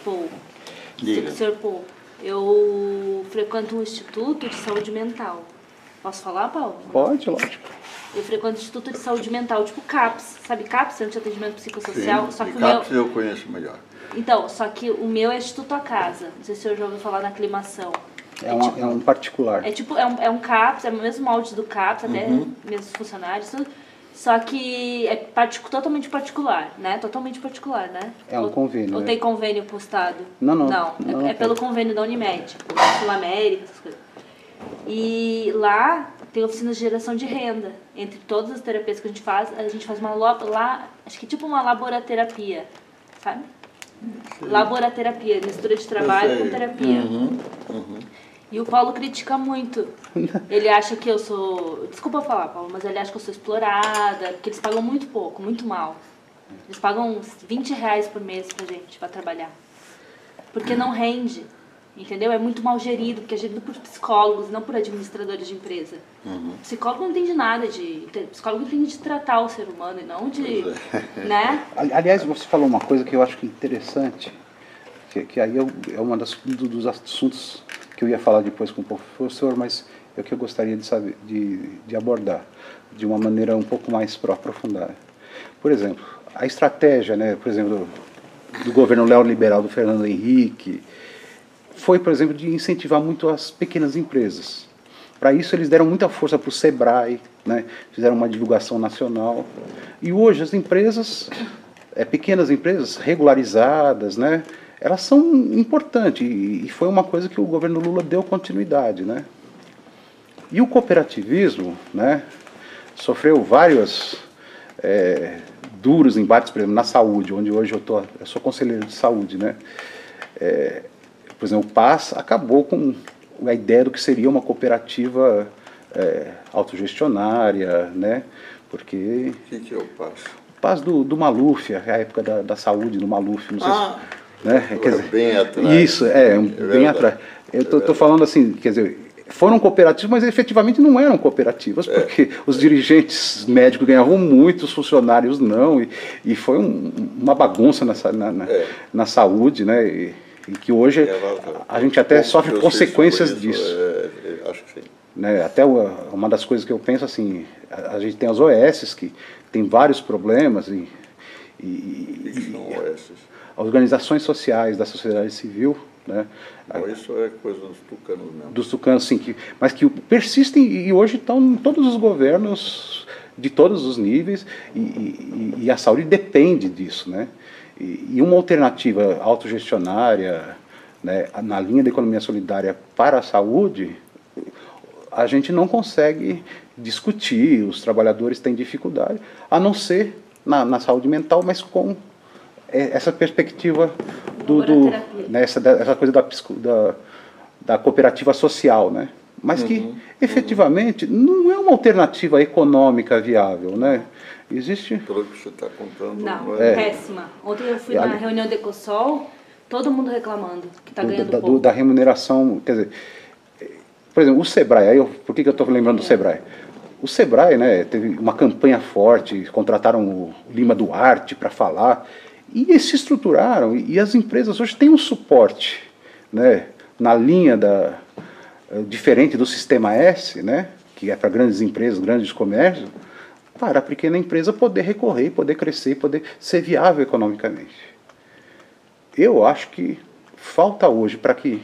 Paul. Diga. Sr. Paul, eu frequento um instituto de saúde mental. Posso falar, Paulo? Pode, lógico. Eu frequento o Instituto de Saúde Mental, tipo CAPS. Sabe CAPS? Centro de Atendimento Psicossocial? Sim, Só que o CAPS meu... eu conheço melhor. Então, só que o meu é Instituto A Casa. Não sei se o senhor já ouviu falar na aclimação. É um particular. É tipo, é um CAPS, é o mesmo molde do CAPS, até mesmo funcionários, tudo. Só que é totalmente particular, né? Totalmente particular, né? É um convênio. Ou tem convênio postado? Não. É pelo convênio da Unimed, Sul América, essas coisas. E lá tem oficinas de geração de renda. Entre todas as terapias que a gente faz uma acho que tipo uma laboraterapia, sabe? Sim. Laboraterapia, mistura de trabalho com terapia. E o Paulo critica muito. Ele acha que eu sou... Desculpa falar, Paulo, mas ele acha que eu sou explorada, porque eles pagam muito pouco, muito mal. Eles pagam uns R$20 por mês pra gente, pra trabalhar. Porque não rende, entendeu? É muito mal gerido, porque é gerido por psicólogos, não por administradores de empresa. Psicólogo não entende nada Psicólogo entende de tratar o ser humano e não de... né? Aliás, você falou uma coisa que eu acho que é interessante, que aí é uma dos assuntos que eu ia falar depois com o professor, mas é o que eu gostaria de saber, de abordar de uma maneira um pouco mais aprofundada. Por exemplo, a estratégia, né, por exemplo, do governo neoliberal do Fernando Henrique foi, por exemplo, de incentivar muito as pequenas empresas. Para isso eles deram muita força para o Sebrae, né, fizeram uma divulgação nacional. E hoje as empresas, pequenas empresas regularizadas, né, elas são importantes e foi uma coisa que o governo Lula deu continuidade, né? E o cooperativismo, né, sofreu vários duros embates, por exemplo, na saúde, onde hoje eu sou conselheiro de saúde, né? Por exemplo, o PAS acabou com a ideia do que seria uma cooperativa autogestionária, né? Porque... O que é o PAS? O PAS do Maluf, a época da saúde do Maluf, não sei se... Né? Quer dizer, bem atrás. Isso, bem atrás. Eu estou falando assim, quer dizer, foram cooperativas, mas efetivamente não eram cooperativas, porque os dirigentes médicos ganhavam muito, os funcionários não, e foi uma bagunça na saúde, né? E que hoje a gente até sofre consequências disso. Acho que sim. Né? Até uma das coisas que eu penso assim, a gente tem as OS que tem vários problemas e são OS? Organizações sociais da sociedade civil, né? Não, isso é coisa dos tucanos mesmo. Dos tucanos, sim, mas que persistem e hoje estão em todos os governos de todos os níveis e a saúde depende disso, né? E uma alternativa autogestionária, né, na linha da economia solidária para a saúde, a gente não consegue discutir, os trabalhadores têm dificuldade, a não ser na saúde mental, mas com essa perspectiva né, essa coisa da cooperativa social, né? Mas que efetivamente não é uma alternativa econômica viável, né? Existe... Pelo que você está contando... Não, péssima. Ontem eu fui na reunião do Ecosol, todo mundo reclamando que está ganhando pouco. Da remuneração, quer dizer... Por exemplo, o Sebrae, por que eu estou lembrando do Sebrae? O Sebrae, né, teve uma campanha forte, contrataram o Lima Duarte para falar, e eles se estruturaram, e as empresas hoje têm um suporte, né, na linha diferente do Sistema S, né, que é para grandes empresas, grandes comércios, para a pequena empresa poder recorrer, poder crescer, poder ser viável economicamente. Eu acho que falta hoje para que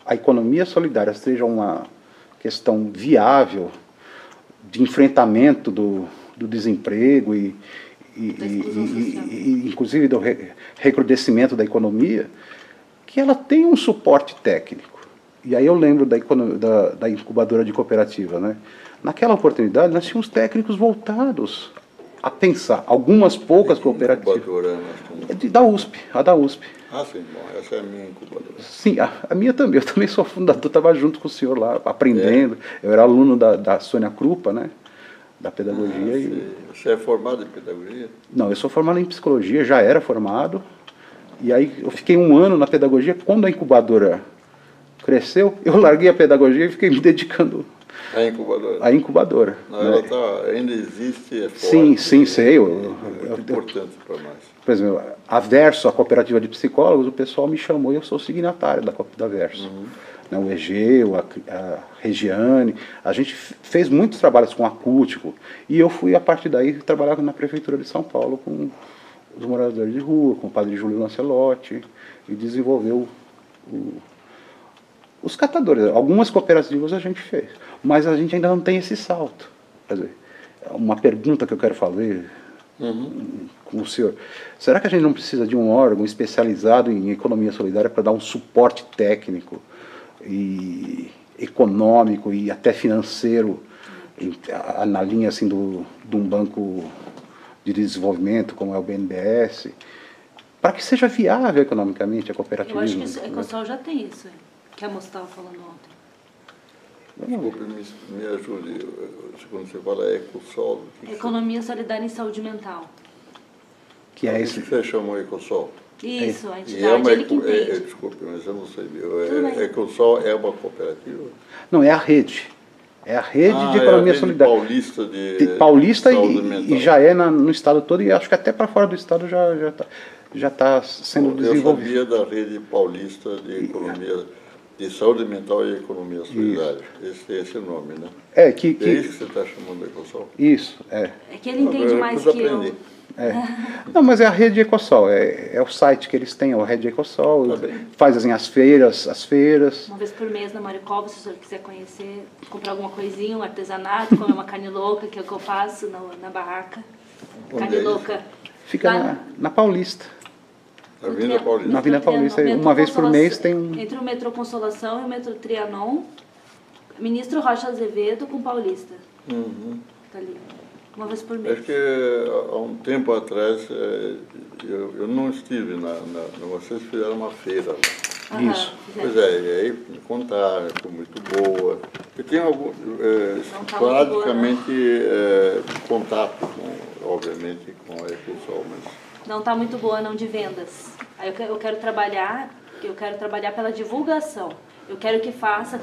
a economia solidária seja uma questão viável de enfrentamento do desemprego e inclusive do recrudescimento da economia, que ela tem um suporte técnico. E aí eu lembro da incubadora de cooperativa, né? Naquela oportunidade nós tínhamos técnicos voltados a pensar, algumas poucas cooperativas. Da USP, a da USP. Ah, sim, bom, essa é a minha incubadora. Sim, a minha também, eu também sou fundador, estava junto com o senhor lá, aprendendo. Eu era aluno da Sônia Krupa, né? Da pedagogia. Você é formado em pedagogia? Não, eu sou formado em psicologia, já era formado. E aí eu fiquei 1 ano na pedagogia. Quando a incubadora cresceu, eu larguei a pedagogia e fiquei me dedicando à incubadora. À incubadora. Não, né? Ela ainda existe, é forte. Sim, sei. muito importante para nós. Por exemplo, a Verso, a cooperativa de psicólogos, o pessoal me chamou e eu sou signatário da Verso. Né, o Egeu, a Regiane, a gente fez muitos trabalhos com acústico e eu fui, a partir daí, trabalhar na Prefeitura de São Paulo com os moradores de rua, com o padre Júlio Lancelotti, e desenvolveu os catadores. Algumas cooperativas a gente fez, mas a gente ainda não tem esse salto. Quer dizer, uma pergunta que eu quero fazer com o senhor: será que a gente não precisa de um órgão especializado em economia solidária para dar um suporte técnico e econômico e até financeiro na linha assim de um banco de desenvolvimento como é o BNDES, para que seja viável economicamente a cooperativa? Eu acho que a Ecosol já tem isso, que a moça estava falando ontem. Desculpe, me ajude. Quando você fala Ecosol... Economia Solidária em Saúde Mental. Que é esse... Você chamou Ecosol? Isso, a entidade, ele que entende. Desculpe, mas eu não sei. Ecosol é uma cooperativa? Não, é a rede. É a rede de economia solidária. Paulista Paulista saúde mental. E já é no estado todo, e acho que até para fora do estado já tá sendo desenvolvido. Eu sabia da rede paulista de economia, de saúde mental e economia solidária. Esse é o nome, né? É isso que você está chamando de Ecosol? Isso, é. É que ele entende mais que eu. Não, mas é a rede Ecosol, é o site que eles têm, é a rede Ecosol, faz assim, as feiras. Uma vez por mês na Maricova, se o senhor quiser conhecer, comprar alguma coisinha, um artesanato, comer uma carne louca, que é o que eu faço na barraca. Carne louca. Fica na Paulista. Na Avenida Paulista. Na Avenida Paulista, uma vez por mês tem um... Entre o metrô Consolação e o metrô Trianon, Ministro Rocha Azevedo com Paulista. Tá ali. Uma vez por mês. Acho que há um tempo atrás eu não estive vocês fizeram uma feira lá. Isso. Pois é, e aí me contaram, foi muito boa. Eu tenho praticamente contato, obviamente, com a Ecosol, mas... Não está muito boa não de vendas. Aí eu quero trabalhar pela divulgação. Eu quero que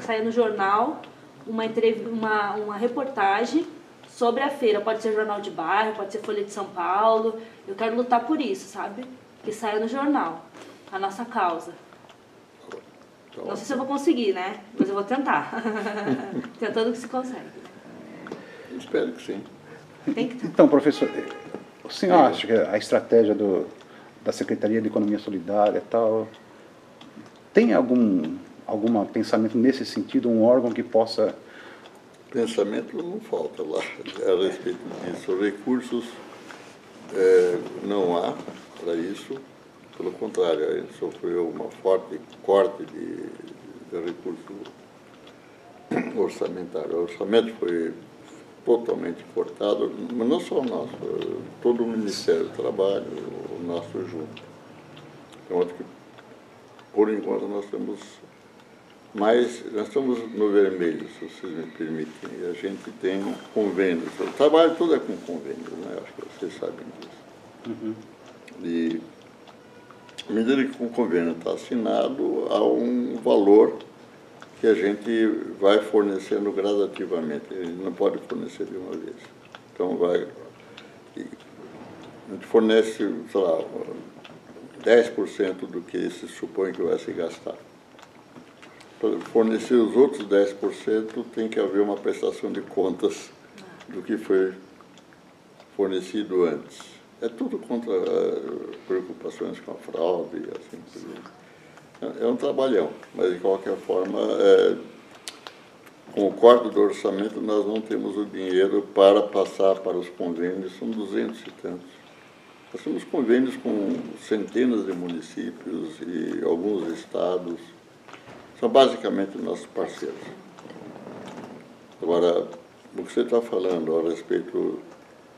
saia no jornal uma reportagem sobre a feira. Pode ser Jornal de Bairro, pode ser Folha de São Paulo. Eu quero lutar por isso, sabe? Que saia no jornal, a nossa causa. Não sei se eu vou conseguir, né? Mas eu vou tentar. Tentando que se consegue. Espero que sim. Tem que Então, professor, o senhor acha que a estratégia da Secretaria de Economia Solidária e tal, tem algum pensamento nesse sentido, um órgão que possa... Pensamento não falta lá a respeito disso. Recursos não há para isso. Pelo contrário, a gente sofreu uma forte corte de recurso orçamentário. O orçamento foi totalmente cortado, mas não só o nosso, todo o Ministério do Trabalho, o nosso junto. Então, acho que, por enquanto, nós estamos no vermelho, se vocês me permitem, e a gente tem convênios. O trabalho todo é com convênios, né? Acho que vocês sabem disso. E, à medida que o convênio está assinado, há um valor que a gente vai fornecendo gradativamente. A gente não pode fornecer de uma vez. Então, a gente fornece, sei lá, 10% do que se supõe que vai se gastar. Para fornecer os outros 10%, tem que haver uma prestação de contas do que foi fornecido antes. É tudo contra preocupações com a fraude e assim por diante. É um trabalhão, mas de qualquer forma, com o corte do orçamento, nós não temos o dinheiro para passar para os convênios, são 200 e tantos. Nós temos convênios com centenas de municípios e alguns estados, são basicamente nossos parceiros. Agora, o que você está falando a respeito,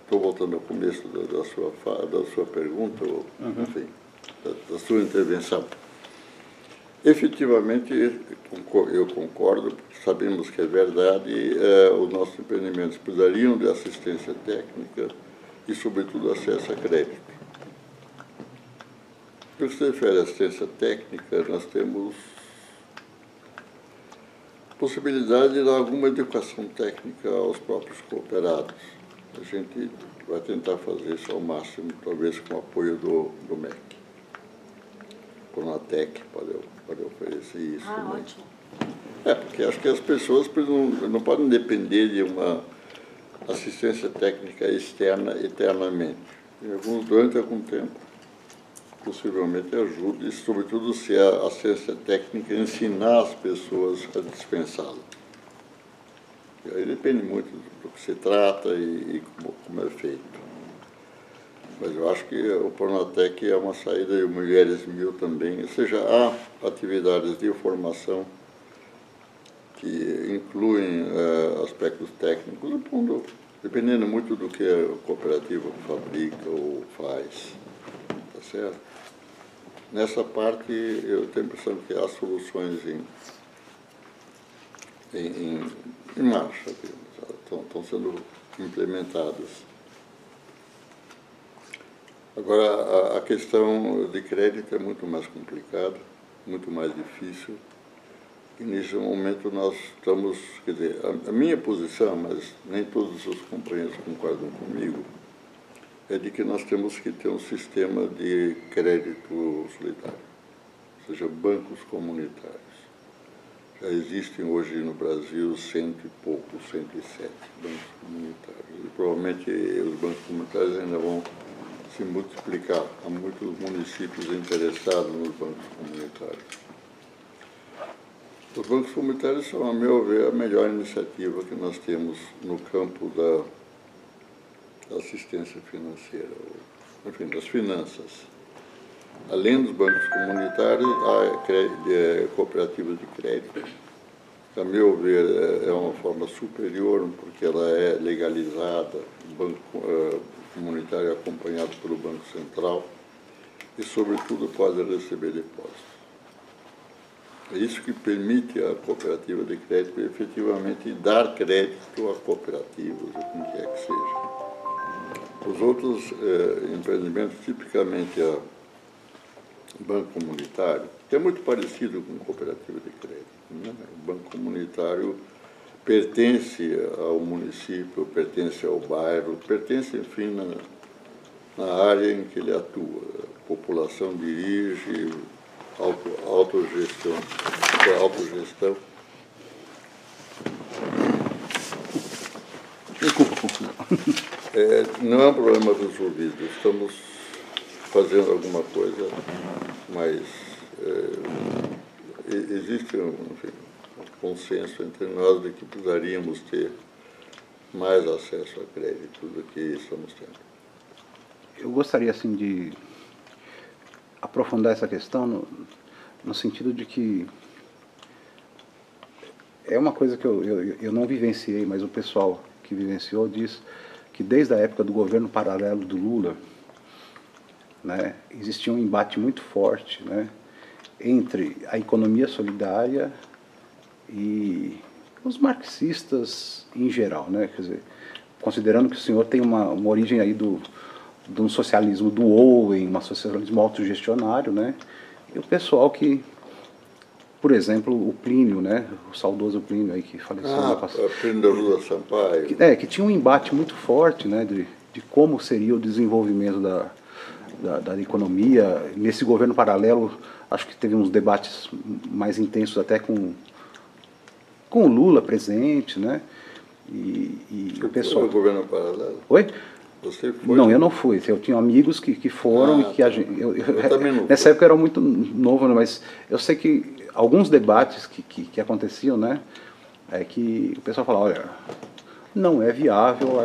estou voltando ao começo da sua pergunta, enfim, da sua intervenção. Efetivamente, eu concordo, sabemos que é verdade, os nossos empreendimentos precisariam de assistência técnica e, sobretudo, acesso a crédito. No que se refere à assistência técnica, nós temos possibilidade de dar alguma educação técnica aos próprios cooperados. A gente vai tentar fazer isso ao máximo, talvez com o apoio do MEC. O Pronatec pode oferecer isso também. Ótimo. Porque acho que as pessoas não podem depender de uma assistência técnica externa eternamente. Durante algum tempo, possivelmente ajude, e sobretudo se a assistência técnica ensinar as pessoas a dispensá-la. Aí depende muito do que se trata e como é feito. Mas eu acho que o Pronatec é uma saída, e o Mulheres 1000 também, ou seja, há atividades de formação que incluem aspectos técnicos, no fundo, dependendo muito do que a cooperativa fabrica ou faz, tá certo? Nessa parte, eu tenho a impressão que há soluções em marcha, estão sendo implementadas. Agora, a questão de crédito é muito mais complicada, muito mais difícil. E nesse momento nós estamos, quer dizer, a minha posição, mas nem todos os companheiros concordam comigo, é de que nós temos que ter um sistema de crédito solidário, ou seja, bancos comunitários. Já existem hoje no Brasil 100 e poucos, 107 bancos comunitários. E provavelmente os bancos comunitários ainda vão se multiplicar. Há muitos municípios interessados nos bancos comunitários. Os bancos comunitários são, a meu ver, a melhor iniciativa que nós temos no campo da assistência financeira, enfim, das finanças. Além dos bancos comunitários, há cooperativas de crédito. A meu ver, é uma forma superior, porque ela é legalizada, o banco comunitário é acompanhado pelo Banco Central e, sobretudo, pode receber depósitos. É isso que permite à cooperativa de crédito efetivamente dar crédito a cooperativas, ou quem quer que seja. Os outros empreendimentos, tipicamente a banco comunitário, que é muito parecido com cooperativa de crédito, né? O banco comunitário pertence ao município, pertence ao bairro, pertence, enfim, na área em que ele atua. A população dirige, autogestão. Não é um problema resolvido. Estamos fazendo alguma coisa, mas existe enfim, um consenso entre nós de que precisaríamos ter mais acesso a crédito do que estamos tendo. Eu gostaria, assim, de aprofundar essa questão no sentido de que é uma coisa que eu não vivenciei, mas o pessoal que vivenciou diz que desde a época do governo paralelo do Lula, né, existia um embate muito forte, né, entre a economia solidária e os marxistas em geral, né, quer dizer, considerando que o senhor tem uma origem aí de um socialismo do Owen, um socialismo autogestionário, né, e o pessoal que, por exemplo, o Plínio, né, o saudoso Plínio aí que faleceu no passado. Plínio da Lula Sampaio. Que tinha um embate muito forte, né, de como seria o desenvolvimento da economia. Nesse governo paralelo, acho que teve uns debates mais intensos até com o Lula presente, né, e o pessoal... Foi o governo paralelo? Oi? Você foi? Não, eu não fui. Eu tinha amigos que foram e que a gente... Eu também não nessa época eu era muito novo, né, mas eu sei que alguns debates que aconteciam, né, é que o pessoal falava, olha, não é viável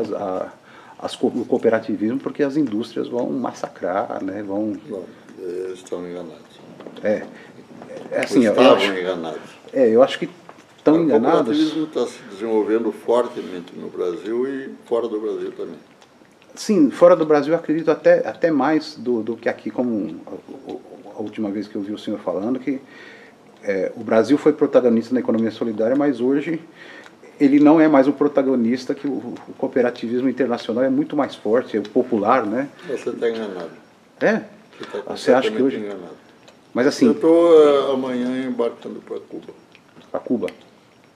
o cooperativismo porque as indústrias vão massacrar, né, vão... Não, eles estão enganados. Assim, estavam enganados. Eu acho que estão enganados. O cooperativismo está se desenvolvendo fortemente no Brasil e fora do Brasil também. Sim, fora do Brasil eu acredito até mais do que aqui, como a última vez que eu vi o senhor falando, que o Brasil foi protagonista na economia solidária, mas hoje ele não é mais o protagonista, que o cooperativismo internacional é muito mais forte, é popular, né? Você está enganado. Você acha que hoje... enganado. Mas assim... Eu estou amanhã embarcando para Cuba. Para Cuba?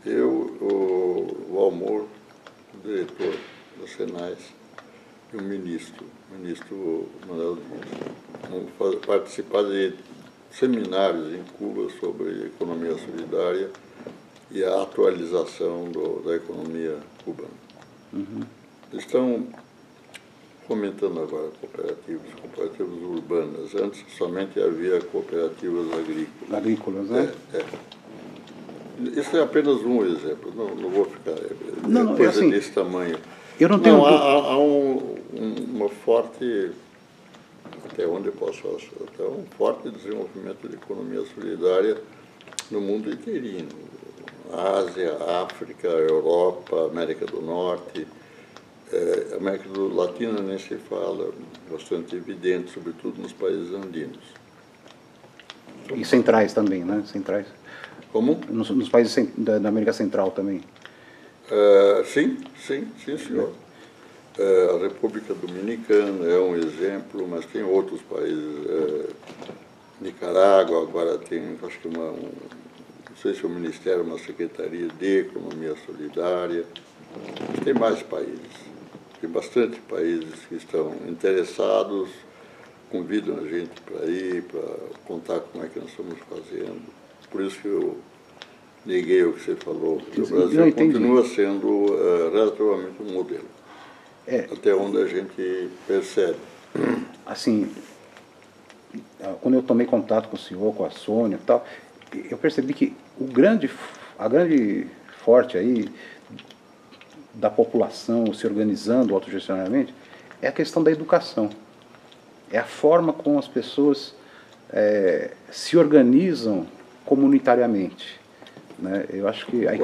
Eu, o Almor, o diretor da Senais, e o ministro Manuel Dias, participar de seminários em Cuba sobre economia solidária e a atualização da economia cubana. Estão fomentando agora cooperativas urbanas. Antes somente havia cooperativas agrícolas. Agrícolas, né? Isso é apenas um exemplo, não vou ficar... Não, coisa assim, desse tamanho. Eu não tenho... Há uma forte, até onde eu posso falar, até um forte desenvolvimento de economia solidária no mundo inteirinho. Ásia, África, Europa, América do Norte, América Latina nem se fala, bastante evidente, sobretudo nos países andinos. E centrais também, né? Centrais. Como? Nos países da América Central também. Sim, senhor. A República Dominicana é um exemplo, mas tem outros países. Nicarágua agora tem, acho que não sei se o Ministério, uma Secretaria de Economia Solidária. Mas tem mais países. Tem bastante países que estão interessados, convidam a gente para ir, para contar como é que nós estamos fazendo. Por isso que eu neguei o que você falou. O Brasil continua sendo relativamente um modelo. Até onde a gente percebe. Assim, quando eu tomei contato com o senhor, com a Sônia e tal, eu percebi que a grande forte aí da população se organizando autogestionariamente é a questão da educação. É a forma como as pessoas se organizam comunitariamente, né? Eu acho que a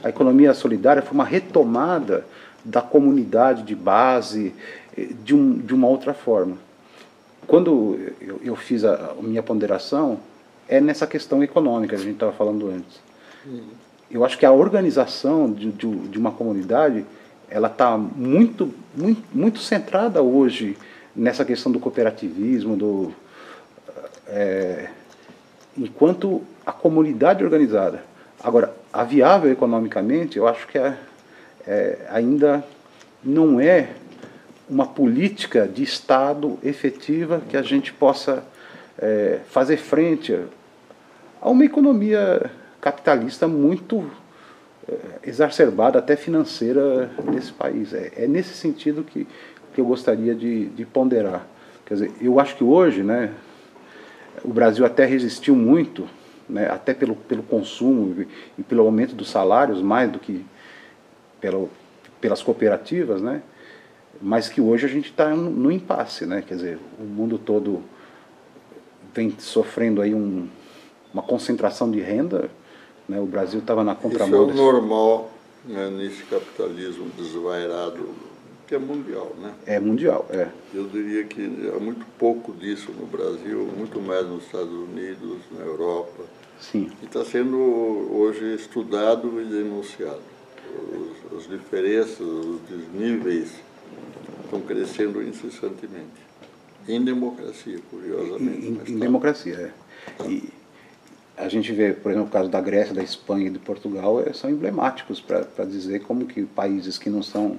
economia solidária foi uma retomada da comunidade de base de uma outra forma. Quando eu fiz a minha ponderação, é nessa questão econômica que a gente estava falando antes. Eu acho que a organização de uma comunidade, ela está muito centrada hoje nessa questão do cooperativismo, enquanto a comunidade organizada. Agora, a viável economicamente, eu acho que ainda não é uma política de Estado efetiva que a gente possa fazer frente a uma economia capitalista muito exacerbada, até financeira, nesse país. É nesse sentido que eu gostaria de ponderar. Quer dizer, eu acho que hoje, né, o Brasil até resistiu muito, né, até pelo consumo e pelo aumento dos salários, mais do que pelas cooperativas, né, mas que hoje a gente está no impasse, né, quer dizer, o mundo todo vem sofrendo aí uma concentração de renda, né, o Brasil estava na contramão. Isso é o normal, né, nesse capitalismo desvairado, que é mundial, né? É mundial, é. Eu diria que há muito pouco disso no Brasil, muito mais nos Estados Unidos, na Europa. Sim. E está sendo hoje estudado e denunciado. As diferenças, os desníveis estão crescendo incessantemente. Em democracia, curiosamente. Em democracia, E a gente vê, por exemplo, o caso da Grécia, da Espanha e de Portugal, são emblemáticos para dizer como que países que não são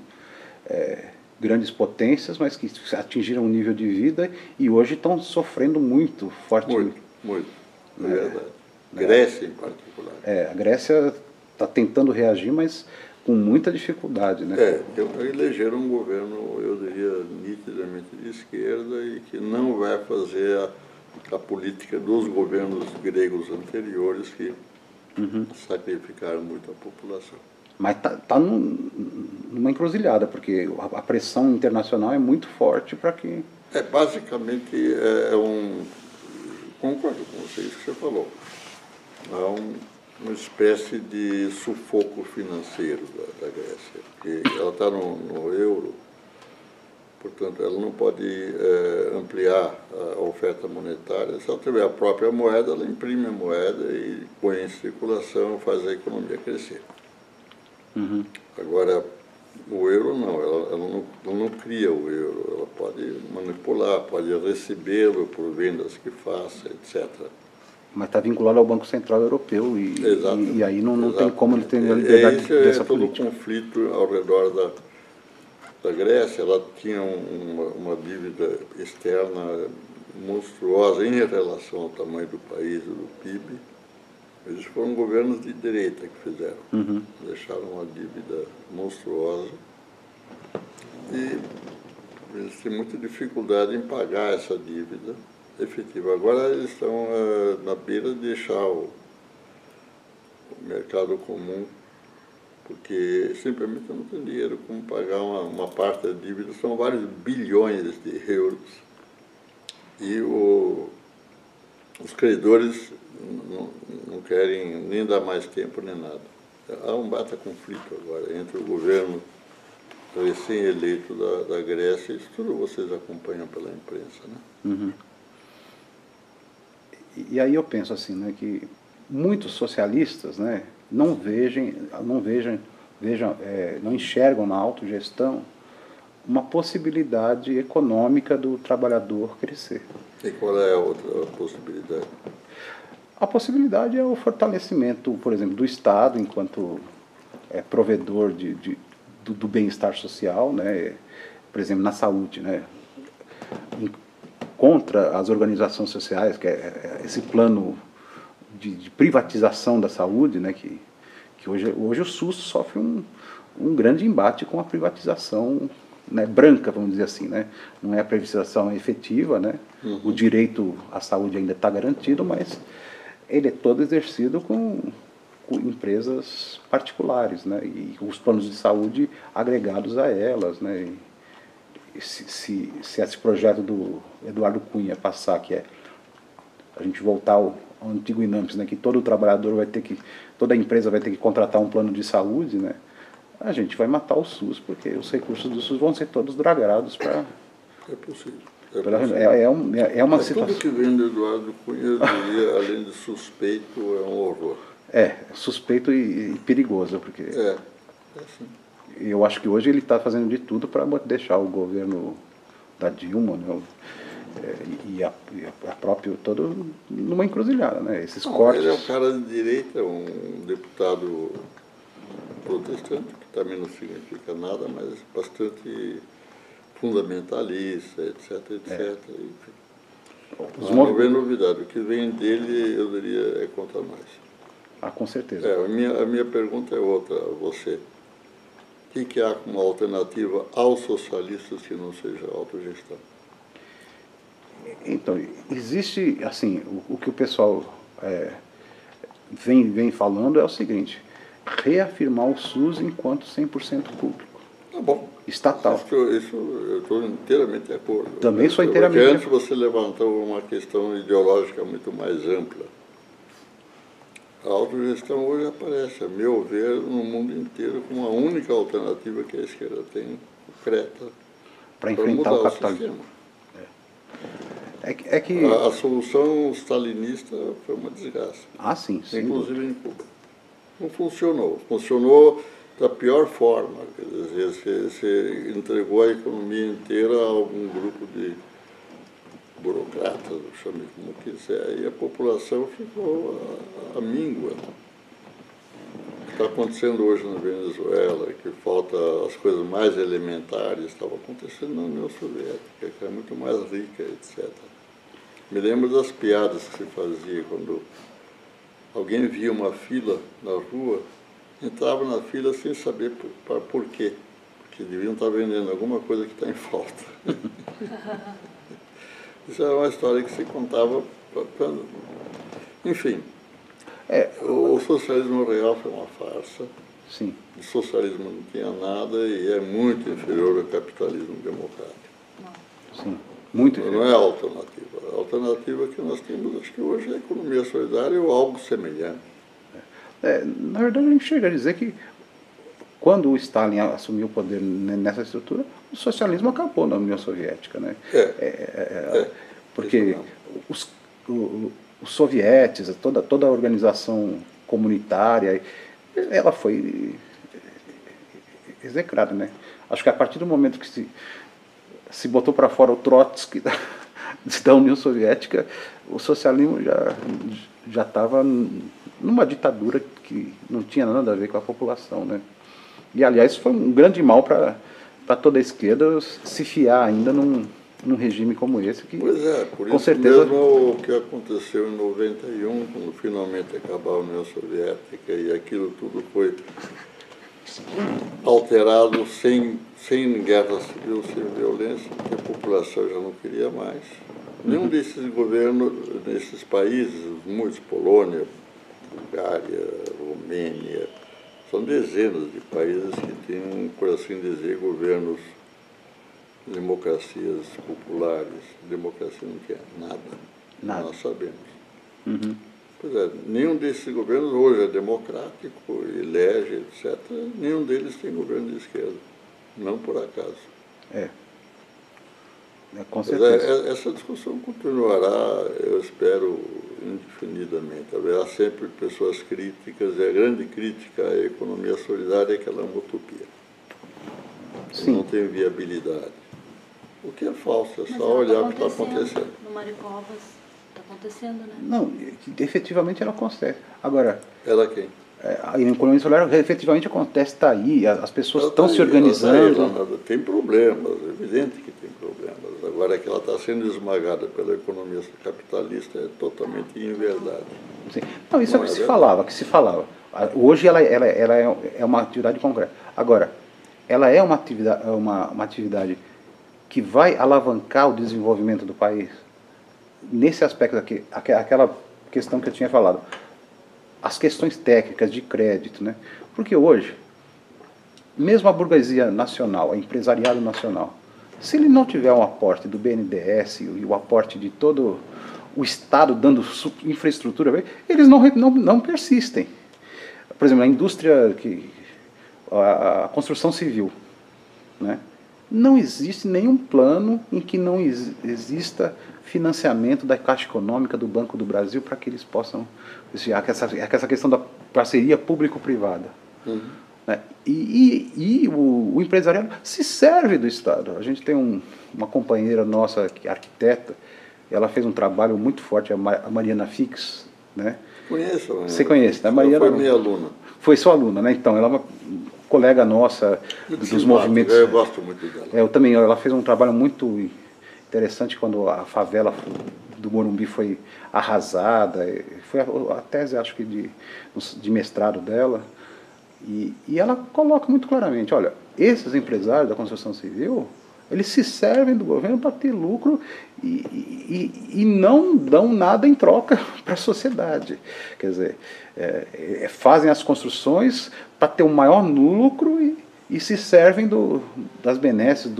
grandes potências, mas que atingiram um nível de vida e hoje estão sofrendo muito fortemente. Muito, é verdade. Grécia, em particular. A Grécia está tentando reagir, mas com muita dificuldade, né? Elegeram um governo, eu diria, nitidamente de esquerda e que não vai fazer a política dos governos gregos anteriores que sacrificaram muito a população. Mas está numa encruzilhada, porque a pressão internacional é muito forte para que... Basicamente, concordo com você, isso que você falou. Há uma espécie de sufoco financeiro da Grécia, porque ela está no euro, portanto, ela não pode ampliar a oferta monetária. Se ela tiver a própria moeda, ela imprime a moeda e põe em circulação, faz a economia crescer. Agora, o euro não, ela não cria o euro, ela pode manipular, pode recebê-lo por vendas que faça, etc. Mas está vinculado ao Banco Central Europeu e aí não tem como ele ter a liberdade dessa política. Todo o conflito ao redor da Grécia, ela tinha uma dívida externa monstruosa em relação ao tamanho do país e do PIB. Eles foram governos de direita que fizeram. Deixaram uma dívida monstruosa e eles têm muita dificuldade em pagar essa dívida efetiva. Agora eles estão na beira de deixar o mercado comum, porque simplesmente não tem dinheiro como pagar uma parte da dívida, são vários bilhões de euros. E os credores não querem nem dar mais tempo nem nada. Há um bata-conflito agora entre o governo recém-eleito da Grécia, isso tudo vocês acompanham pela imprensa, né? E aí eu penso assim, né, que muitos socialistas, né, não enxergam na autogestão uma possibilidade econômica do trabalhador crescer. E qual é a outra possibilidade? A possibilidade é o fortalecimento, por exemplo, do Estado enquanto provedor do bem-estar social, né, por exemplo, na saúde, né, contra as organizações sociais, que é esse plano de privatização da saúde, né, que hoje o SUS sofre um grande embate com a privatização, né, branca, vamos dizer assim, né? Não é a privatização efetiva, né? O direito à saúde ainda está garantido, mas ele é todo exercido com empresas particulares, né? E os planos de saúde agregados a elas, né? E se esse projeto do Eduardo Cunha passar, que é a gente voltar ao antigo INAMPS, né? Que todo trabalhador toda empresa vai ter que contratar um plano de saúde, né? A gente vai matar o SUS, porque os recursos do SUS vão ser todos dragados para... É possível. É uma situação... Tudo que vem do Eduardo Cunha, eu diria, além de suspeito, é um horror. É suspeito e perigoso, porque... É assim. Eu acho que hoje ele está fazendo de tudo para deixar o governo da Dilma, né, e a própria, todo numa encruzilhada, né? Esses cortes... Ele é um cara de direita, um deputado protestante, que também não significa nada, mas bastante fundamentalista, etc, etc. Não vem novidade. O que vem dele, eu diria, é contra nós. Ah, com certeza. A minha pergunta é outra a você. O que há como alternativa aos socialistas que não seja a autogestão? Então, existe, assim, o que o pessoal vem falando é o seguinte: reafirmar o SUS enquanto 100% público. Tá bom. Estatal. Isso eu estou inteiramente de acordo. Também sou inteiramente de acordo. Antes você levantou uma questão ideológica muito mais ampla. A autogestão hoje aparece, a meu ver, no mundo inteiro como a única alternativa que a esquerda tem concreta para enfrentar o capitalismo. A solução stalinista foi uma desgraça. Ah, sim. Inclusive em Cuba. Não funcionou. Funcionou da pior forma. Quer dizer, você entregou a economia inteira a algum grupo de burocratas, chame como quiser, e a população ficou à míngua. O que está acontecendo hoje na Venezuela, que falta as coisas mais elementares, estava acontecendo na União Soviética, que é muito mais rica, etc. Me lembro das piadas que se fazia quando alguém via uma fila na rua, entrava na fila sem saber por quê, porque deviam estar vendendo alguma coisa que está em falta. Isso era uma história que se contava quando... Enfim, o socialismo real foi uma farsa. Sim. O socialismo não tinha nada e é muito inferior ao capitalismo democrático. Sim, muito inferior. Não é a alternativa. A alternativa que nós temos, acho que hoje, é a economia solidária ou algo semelhante. Na verdade, a gente chega a dizer que quando o Stalin assumiu o poder nessa estrutura, o socialismo acabou na União Soviética, né? Porque os sovietes, toda a organização comunitária, ela foi execrada, né? Acho que a partir do momento que se botou para fora o Trotsky da União Soviética, o socialismo já estava numa ditadura que não tinha nada a ver com a população, né? E, aliás, foi um grande mal para para toda a esquerda se fiar ainda num regime como esse que, pois é, por com isso certeza, mesmo o que aconteceu em 91, quando finalmente acabou a União Soviética e aquilo tudo foi alterado sem guerra civil, sem violência, porque a população já não queria mais. Nenhum desses governos, nesses países, muitos, Polônia, Bulgária, Romênia, são dezenas de países que têm, por assim dizer, governos, democracias populares. Democracia não quer nada. Nós sabemos. Uhum. Pois é, nenhum desses governos hoje é democrático, elege, etc. Nenhum deles tem governo de esquerda. Não por acaso. Com Mas certeza. essa discussão continuará, eu espero, indefinidamente. Haverá sempre pessoas críticas, e a grande crítica à economia solidária é que ela é uma utopia. Sim. Não tem viabilidade. O que é falso, é Mas só olhar o que está acontecendo. acontecendo. No Maricovas está acontecendo, né? Não, efetivamente ela acontece. Agora, Ela quem? a economia solar efetivamente acontece, está aí, as pessoas Ela estão tá se aí, organizando. ela tem problemas, é evidente que tem problemas. Agora que ela está sendo esmagada pela economia capitalista é totalmente inverdade. Sim. Não, isso é o Não que é se verdade? falava, que se falava. Hoje ela é uma atividade concreta. Agora, ela é uma atividade que vai alavancar o desenvolvimento do país. Nesse aspecto aqui, aquela questão que eu tinha falado, as questões técnicas de crédito, né? Porque hoje, mesmo a burguesia nacional, a empresariado nacional, se ele não tiver um aporte do BNDES e o aporte de todo o Estado dando infraestrutura, eles não persistem. Por exemplo, a indústria, a construção civil, né? Não existe nenhum plano em que não exista financiamento da Caixa Econômica do Banco do Brasil para que eles possam... Essa questão da parceria público-privada. Uhum. Né? E o empresariado se serve do Estado. A gente tem uma companheira nossa, que é arquiteta, ela fez um trabalho muito forte, a Mariana Fix. Né? Conheço. Você conhece, né? Mariana, ela foi minha aluna. Foi sua aluna, né? Então, ela é uma colega nossa dos movimentos. Eu gosto muito dela. Eu também, ela fez um trabalho muito interessante quando a favela do Morumbi foi arrasada. Foi a tese, acho que, de mestrado dela. E ela coloca muito claramente, olha, esses empresários da construção civil, eles se servem do governo para ter lucro e não dão nada em troca para a sociedade. Quer dizer, fazem as construções para ter um maior lucro e se servem das benesses,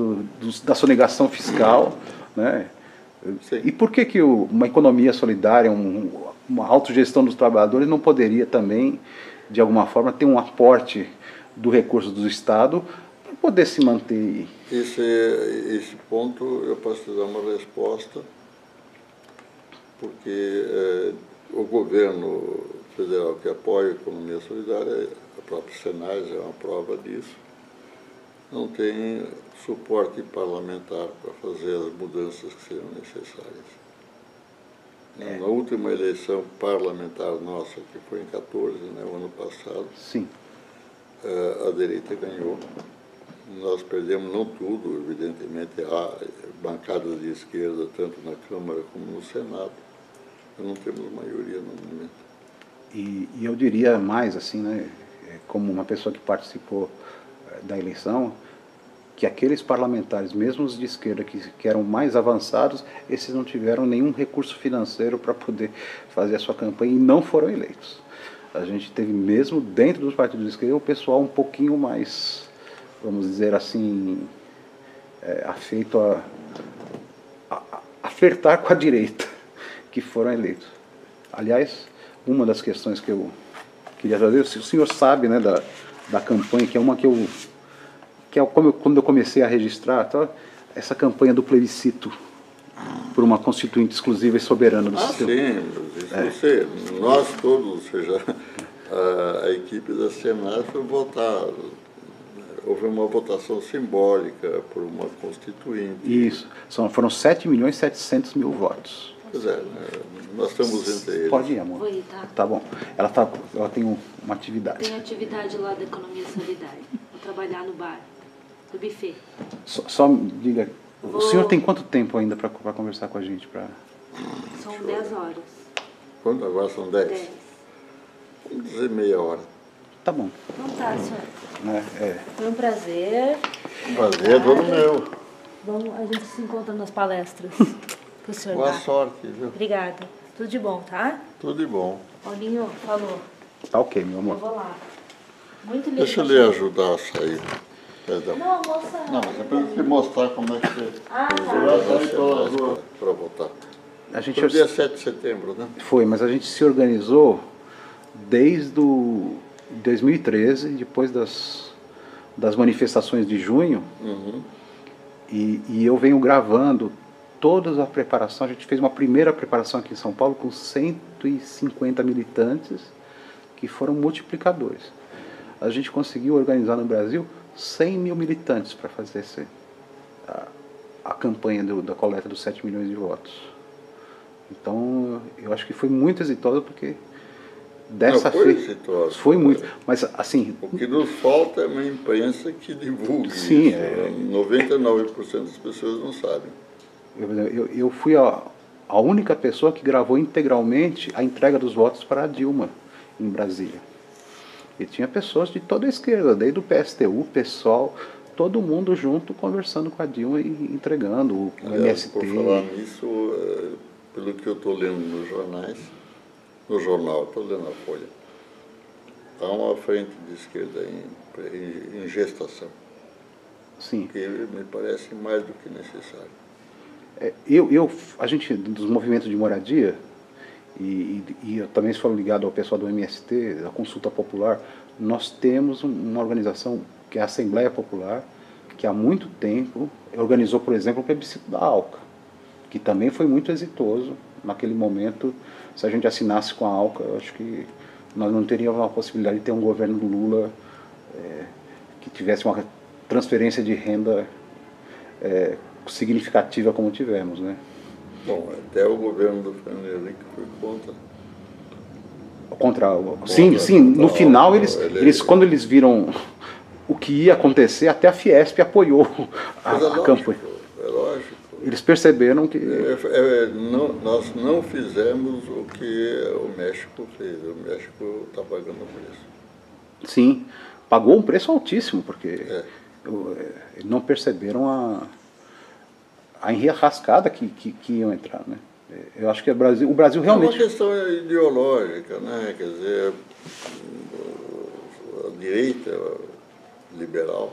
da sonegação fiscal. Né? E por que uma economia solidária, uma autogestão dos trabalhadores não poderia também, de alguma forma, ter um aporte do recurso do Estado para poder se manter? Esse ponto eu posso te dar uma resposta, porque o governo federal que apoia a economia solidária, a própria Senais é uma prova disso, não tem suporte parlamentar para fazer as mudanças que seriam necessárias. Na última eleição parlamentar nossa, que foi em 14, né, o ano passado, Sim. A direita ganhou. Nós perdemos não tudo, evidentemente, há bancadas de esquerda, tanto na Câmara como no Senado. Não temos maioria no momento. E eu diria mais, assim, né, como uma pessoa que participou da eleição, que aqueles parlamentares, mesmo os de esquerda, que eram mais avançados, esses não tiveram nenhum recurso financeiro para poder fazer a sua campanha e não foram eleitos. A gente teve, mesmo dentro dos partidos de esquerda, o pessoal um pouquinho mais, vamos dizer assim, afeito a flertar com a direita, que foram eleitos. Aliás, uma das questões que eu queria trazer, o senhor sabe, né, da campanha, que é uma que quando eu comecei a registrar, tá, essa campanha do plebiscito por uma constituinte exclusiva e soberana do sistema. Sim, isso eu sei. Nós todos, ou seja, a equipe da Senai foi votar. Houve uma votação simbólica por uma constituinte. Isso, foram 7.700.000 votos. Pois é, nós estamos entre eles. Pode ir, amor. Vou ir, tá? Tá bom. Ela tem uma atividade. Tem atividade lá da economia solidária. Vou trabalhar no bar. do buffet. Só me diga, o Vou- senhor tem quanto tempo ainda para conversar com a gente? São 10 horas. Quanto agora são 10? 10. Vamos dizer meia hora. Tá bom. Então tá, senhor. Né? Foi um prazer. Prazer é todo meu. Vamos, a gente se encontra nas palestras que o senhor Boa dá. sorte, viu? Obrigada. Tudo de bom, tá? Tudo de bom. Paulinho falou. Tá ok, meu Eu amor. vou lá. Muito lindo. Deixa eu lhe ajudar a sair. Perdão. Não, moça. Não, mas eu preciso te mostrar como é que você Ah, tá. vai sair pela rua para votar. A gente Foi dia 7 de setembro, né? Foi, mas a gente se organizou desde o 2013, depois das manifestações de junho, Uhum. e eu venho gravando toda a preparação. A gente fez uma primeira preparação aqui em São Paulo com 150 militantes que foram multiplicadores. A gente conseguiu organizar no Brasil 100 mil militantes para fazer a campanha da coleta dos 7 milhões de votos. Então, eu acho que foi muito exitosa, porque dessa Não, foi feita... exitosa. Foi muito. Mas, assim... O que nos falta é uma imprensa que divulgue Sim, isso. 99% das pessoas não sabem. Eu fui a única pessoa que gravou integralmente a entrega dos votos para a Dilma, em Brasília. E tinha pessoas de toda a esquerda, desde o PSTU, PSOL, todo mundo junto conversando com a Dilma e entregando o Aliás, MST. por falar nisso, pelo que eu estou lendo nos jornais, no jornal, estou lendo a Folha, há uma frente de esquerda em gestação, Sim. que me parece mais do que necessário. A gente, dos movimentos de moradia, e eu também sou ligado ao pessoal do MST, da Consulta Popular, nós temos uma organização que é a Assembleia Popular, que há muito tempo organizou, por exemplo, o plebiscito da ALCA, que também foi muito exitoso naquele momento. Se a gente assinasse com a ALCA, eu acho que nós não teríamos a possibilidade de ter um governo do Lula que tivesse uma transferência de renda significativa como tivemos, né? Bom, até o governo do Fernando Henrique foi contra. Sim, no final eles quando eles viram o que ia acontecer, até a Fiesp apoiou a campanha. É lógico. Eles perceberam que... nós não fizemos o que o México fez. O México está pagando o preço. Sim, pagou um preço altíssimo, porque não perceberam a enrascada que iam entrar, né? Eu acho que o Brasil realmente... É uma questão ideológica, né? Quer dizer, a direita liberal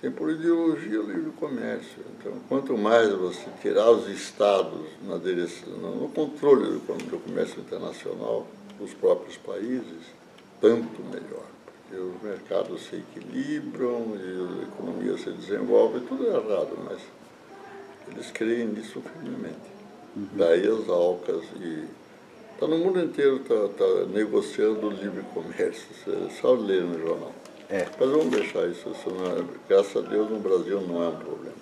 tem por ideologia o livre comércio. Então, quanto mais você tirar os estados na direção, no controle do comércio internacional dos próprios países, tanto melhor. Porque os mercados se equilibram e a economia se desenvolve, tudo é errado, mas eles creem nisso firmemente. Uhum. Daí as ALCAs e... no mundo inteiro está negociando o livre comércio, só ler no jornal. Mas vamos deixar isso, graças a Deus no Brasil não é um problema.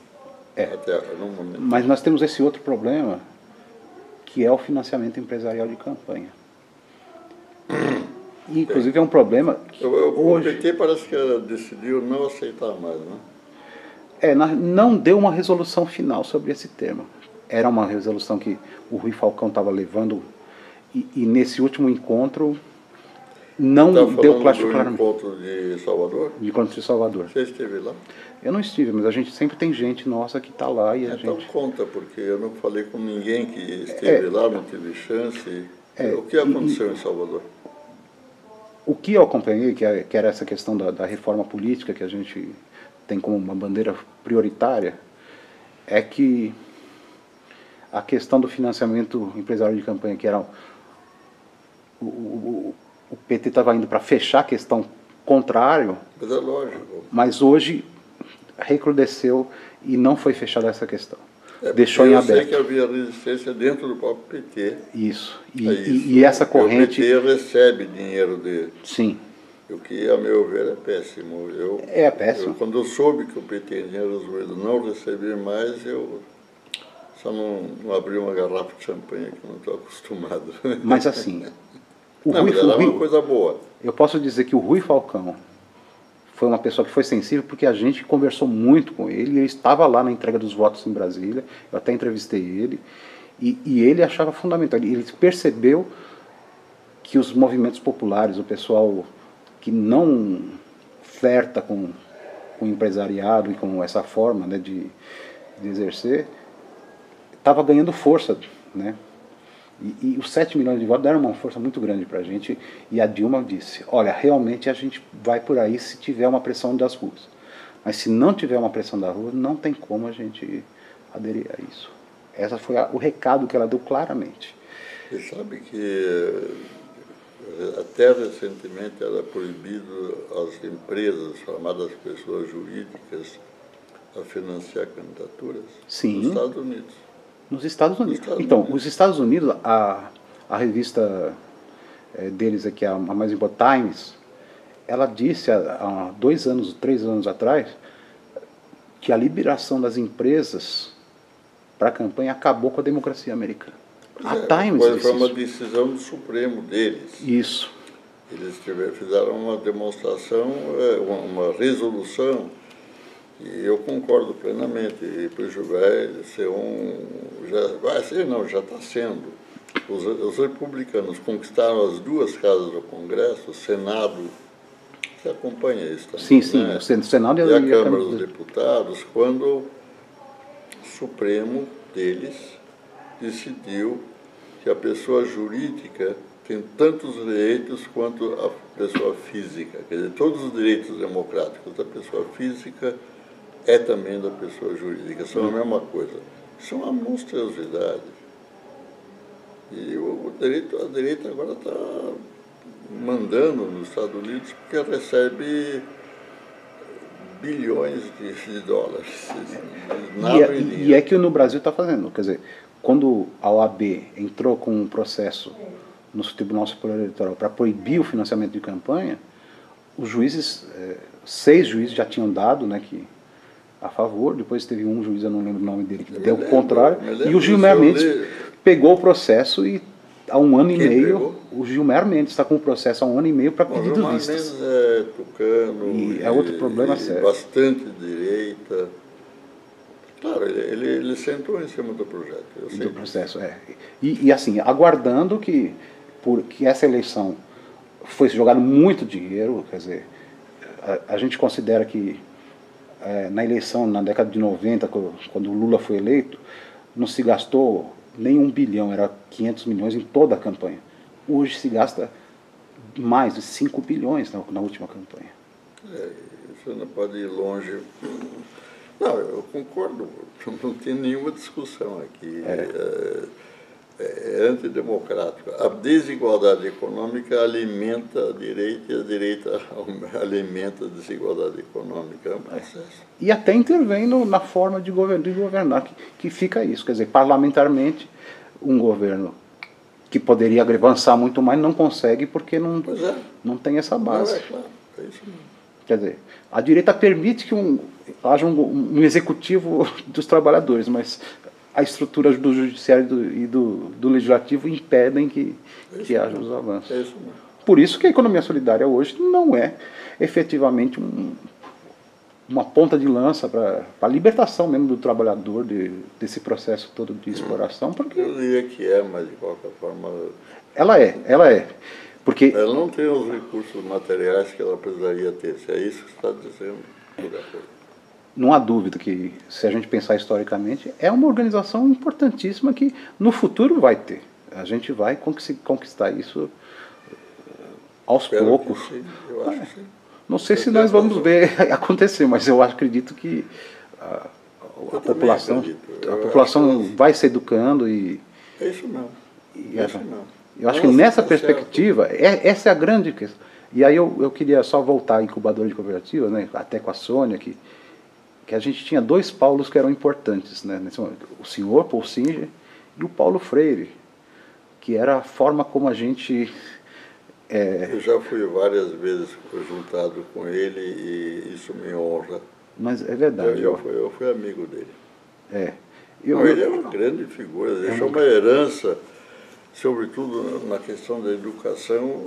Até no momento. Mas nós temos esse outro problema, que é o financiamento empresarial de campanha. E, inclusive é um problema que o PT parece que decidiu não aceitar mais, né? Não deu uma resolução final sobre esse tema. Era uma resolução que o Rui Falcão estava levando, e nesse último encontro não deu claramente. Encontro de Salvador? De encontro de Salvador. Você esteve lá? Eu não estive, mas a gente sempre tem gente nossa que está lá e a então gente... conta, porque eu não falei com ninguém que esteve lá, não teve chance. O que aconteceu em Salvador? O que eu acompanhei, que era essa questão da reforma política, que a gente tem como uma bandeira prioritária, é que a questão do financiamento empresarial de campanha, que era o PT estava indo para fechar a questão contrário, mas é lógico. Mas hoje recrudesceu e não foi fechada essa questão. Deixou em aberto. Eu sei que havia resistência dentro do próprio PT. Isso. E essa corrente... O PT recebe dinheiro dele. Sim. O que, a meu ver, é péssimo. É péssimo. Quando eu soube que o PT em dinheiro resolvido não receber mais, eu só não abri uma garrafa de champanhe, que eu não estou acostumado. Mas assim... mas era uma coisa boa. Eu posso dizer que o Rui Falcão foi uma pessoa que foi sensível porque a gente conversou muito com ele, ele estava lá na entrega dos votos em Brasília, eu até entrevistei ele, e ele achava fundamental, ele percebeu que os movimentos populares, o pessoal que não flerta com o empresariado e com essa forma, né, de exercer, estava ganhando força, né? E os 7 milhões de votos deram uma força muito grande para a gente, e a Dilma disse, olha, realmente a gente vai por aí se tiver uma pressão das ruas. Mas se não tiver uma pressão da rua, não tem como a gente aderir a isso. Esse foi o recado que ela deu claramente. Você sabe que até recentemente era proibido às empresas, chamadas pessoas jurídicas, a financiar candidaturas? Sim. Nos Estados Unidos. Nos Estados Unidos. Então, os Estados Unidos, a revista deles aqui, a mais importante, Times, ela disse há 2 anos, 3 anos atrás, que a liberação das empresas para a campanha acabou com a democracia americana. A Times disse foi uma isso. decisão do Supremo deles. Isso. Eles fizeram uma demonstração, uma resolução, e eu concordo plenamente. E vai ser já está sendo. Os republicanos conquistaram as 2 casas do Congresso, o Senado, você acompanha isso também, Sim, né? o Senado e a Câmara dos Deputados, quando o Supremo deles decidiu que a pessoa jurídica tem tantos direitos quanto a pessoa física. Quer dizer, todos os direitos democráticos da pessoa física é também da pessoa jurídica, são a mesma coisa. Isso é uma monstruosidade. E a direita agora está mandando nos Estados Unidos porque recebe bilhões de dólares. E é que no Brasil está fazendo. Quer dizer, quando a OAB entrou com um processo no Tribunal Superior Eleitoral para proibir o financiamento de campanha, os juízes, 6 juízes já tinham dado, né, a favor, depois teve um juiz, eu não lembro o nome dele, que deu o contrário, e o Gilmar Mendes pegou o processo e há 1 ano e meio, o Gilmar Mendes está com o processo há 1 ano e meio para pedido de vistas. O Gilmar Mendes é tucano, e é outro problema sério. Bastante direita. Claro, ele sentou em cima do projeto. Do processo, E assim, aguardando que essa eleição foi jogado muito dinheiro, quer dizer, a gente considera que na eleição, na década de 90, quando o Lula foi eleito, não se gastou nem 1 bilhão, era 500 milhões em toda a campanha. Hoje se gasta mais de 5 bilhões na última campanha. Você não pode ir longe. Não, eu concordo, não tem nenhuma discussão aqui. É antidemocrático. A desigualdade econômica alimenta a direita e a direita alimenta a desigualdade econômica. É um processo. E até intervém na forma de governar, que fica isso. Quer dizer, parlamentarmente, um governo que poderia avançar muito mais não consegue porque não tem essa base. Não, é claro, é isso mesmo. Quer dizer, a direita permite que haja um executivo dos trabalhadores, mas a estrutura do judiciário e do legislativo impedem que haja os avanços. É isso mesmo. Por isso que a economia solidária hoje não é efetivamente uma ponta de lança para a libertação mesmo do trabalhador desse processo todo de exploração. Porque eu diria que mas de qualquer forma... Ela é. Porque ela não tem os recursos materiais que ela precisaria ter. Se é isso que você está dizendo, tudo de acordo. Não há dúvida que, se a gente pensar historicamente, é uma organização importantíssima que no futuro vai ter. A gente vai conquistar isso aos poucos. Sim, eu acho que sim. Não sei se nós vamos ver acontecer, mas eu acredito que a população vai se educando e... É isso mesmo. Eu acho que nessa perspectiva, essa é a grande questão. E aí eu queria só voltar à incubadora de cooperativa, né, até com a Sônia, que a gente tinha 2 Paulos que eram importantes, né, nesse momento. O senhor Paul Singer e o Paulo Freire, que era a forma como a gente... Eu já fui várias vezes juntado com ele e isso me honra. Mas é verdade. Eu fui amigo dele. Ele é uma grande figura, deixou uma herança, sobretudo na questão da educação,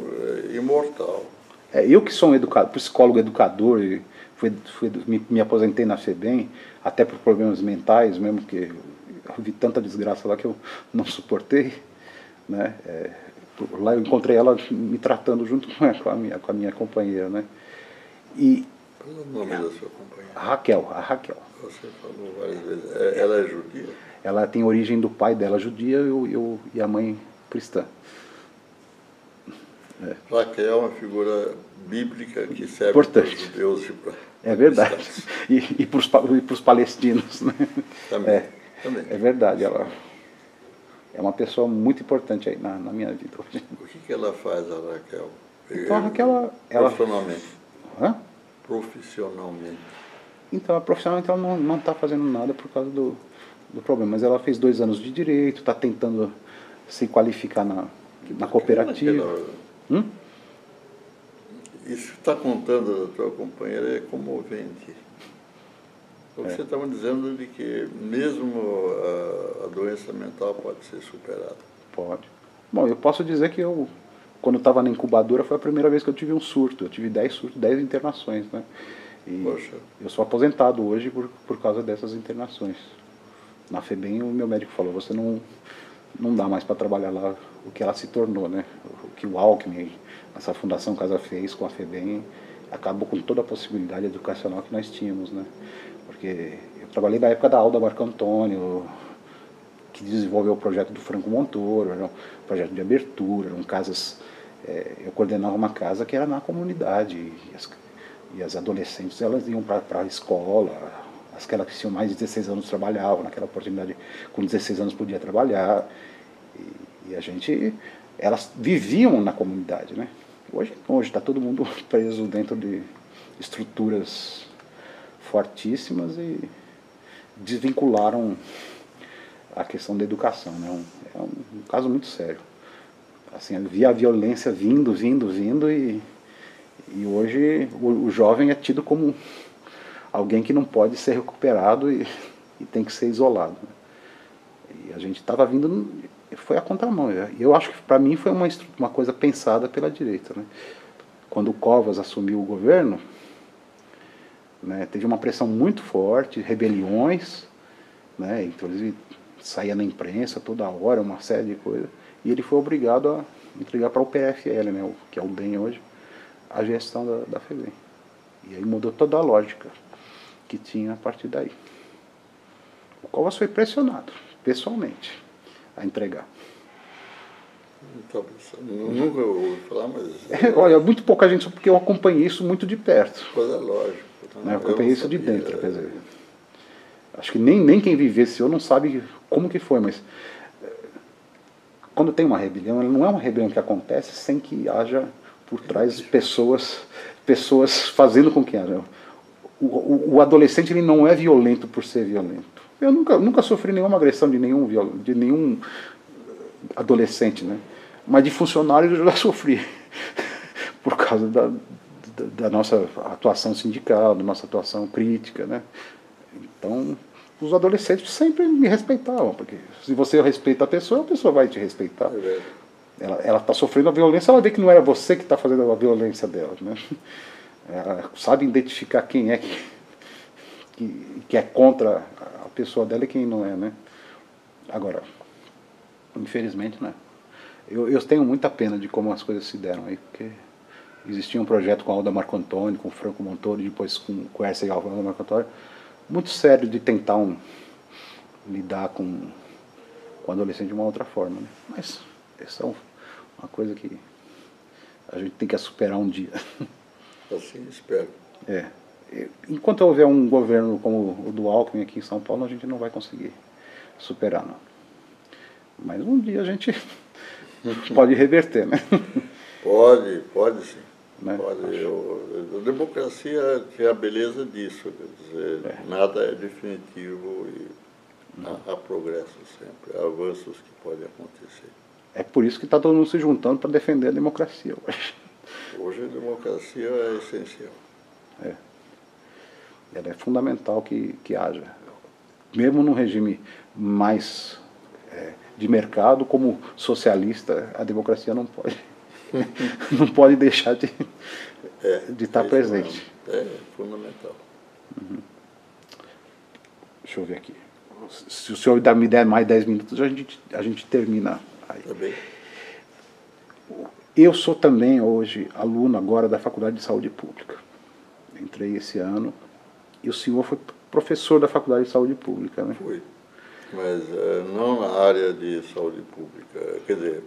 imortal. Eu que sou um psicólogo educador, e me aposentei na FEBEM, até por problemas mentais mesmo, porque eu vi tanta desgraça lá que eu não suportei, né? Lá eu encontrei ela me tratando junto com a minha companheira, né? E qual é o nome da sua companheira? a Raquel. Você falou várias vezes. Ela é judia? Ela tem origem do pai dela judia e a mãe cristã. Raquel é uma figura bíblica que serve Importante. para os judeus e para É verdade. E para os palestinos, né? Também. Também. É verdade. Ela é uma pessoa muito importante aí na minha vida hoje. O que ela faz, a Raquel? Então a Raquel, profissionalmente. Hã? Profissionalmente. Então, profissionalmente ela não está fazendo nada por causa do problema. Mas ela fez 2 anos de direito, está tentando se qualificar na cooperativa. Isso que está contando da tua companheira é comovente. Você estava dizendo de que mesmo a doença mental pode ser superada. Pode. Bom, eu posso dizer que quando eu estava na incubadora, foi a primeira vez que eu tive um surto. Eu tive 10 surtos, 10 internações, né? E Poxa. eu sou aposentado hoje por causa dessas internações. Na FEBEM, o meu médico falou, você não dá mais para trabalhar lá o que ela se tornou, né? O que o Alckmin, essa Fundação Casa fez com a FEBEM, acabou com toda a possibilidade educacional que nós tínhamos, né? Porque eu trabalhei na época da Alda Marco Antônio, que desenvolveu o projeto do Franco Montoro, era um projeto de abertura, eram casas, eu coordenava uma casa que era na comunidade, e as adolescentes elas iam para a escola, aquelas que tinham mais de 16 anos trabalhavam, naquela oportunidade, com 16 anos podia trabalhar, e elas viviam na comunidade, né? Hoje está todo mundo preso dentro de estruturas fortíssimas e desvincularam a questão da educação, né? É um caso muito sério. Assim, eu vi a violência vindo e hoje o jovem é tido como alguém que não pode ser recuperado e tem que ser isolado. E a gente estava vindo, foi a contramão. Eu acho que para mim foi uma coisa pensada pela direita, né? Quando o Covas assumiu o governo, né, teve uma pressão muito forte, rebeliões, né, inclusive saía na imprensa toda hora, uma série de coisas, e ele foi obrigado a entregar para o PFL, né, que é o DEM hoje, a gestão da FEBEM. E aí mudou toda a lógica que tinha a partir daí. O Covas foi pressionado, pessoalmente, a entregar. Nunca ouvi falar, mas... Olha, muito pouca gente, porque eu acompanhei isso muito de perto. Coisa lógica. Né, eu acompanhei isso de dentro, quer dizer... Acho que nem quem vivenciou não sabe como que foi, mas... Quando tem uma rebelião, ela não é uma rebelião que acontece sem que haja por trás pessoas fazendo com que haja. O adolescente ele não é violento por ser violento. Eu nunca sofri nenhuma agressão de nenhum adolescente, né? Mas de funcionário eu já sofri. Por causa da nossa atuação sindical, da nossa atuação crítica, né? Então, os adolescentes sempre me respeitavam, porque se você respeita a pessoa vai te respeitar. Ela está sofrendo a violência, ela vê que não era você que está fazendo a violência dela, né? Ela sabe identificar quem é que é contra a pessoa dela e quem não é, né? Agora, infelizmente, né? Eu tenho muita pena de como as coisas se deram aí, porque existia um projeto com a Alda Marco Antônio, com o Franco Montoro, e depois com o Quercia e a Alda Marco Antônio, muito sério de tentar lidar com o adolescente de uma outra forma, né? Mas essa é uma coisa que a gente tem que superar um dia. Assim espero. Enquanto houver um governo como o do Alckmin aqui em São Paulo, a gente não vai conseguir superar, não. Mas um dia a gente pode reverter, né? Pode sim. Né? Pode. A democracia tem a beleza disso, quer dizer, nada é definitivo e há progresso sempre, há avanços que podem acontecer. É por isso que está todo mundo se juntando para defender a democracia hoje. Hoje a democracia é essencial. Ela é fundamental que haja. Mesmo num regime mais de mercado, como socialista, a democracia não pode deixar de de estar presente. É fundamental. Deixa eu ver aqui. Se o senhor me der mais 10 minutos, a gente termina aí. Tá bem? Eu sou também hoje aluno agora da Faculdade de Saúde Pública. Entrei esse ano e o senhor foi professor da Faculdade de Saúde Pública, né? Fui. Mas não na área de saúde pública. Quer dizer,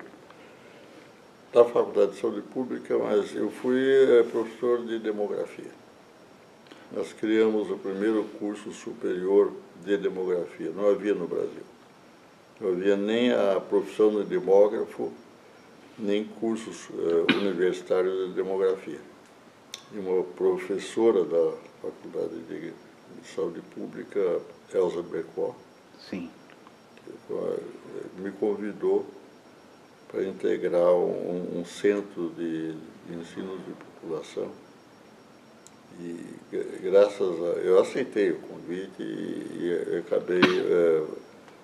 da Faculdade de Saúde Pública, mas eu fui professor de demografia. Nós criamos o primeiro curso superior de demografia. Não havia no Brasil. Não havia nem a profissão de demógrafo, nem cursos universitários de demografia. E uma professora da Faculdade de Saúde Pública, Elza Bercó, Sim. me convidou para integrar um centro de ensino de população. E graças a... Eu aceitei o convite e acabei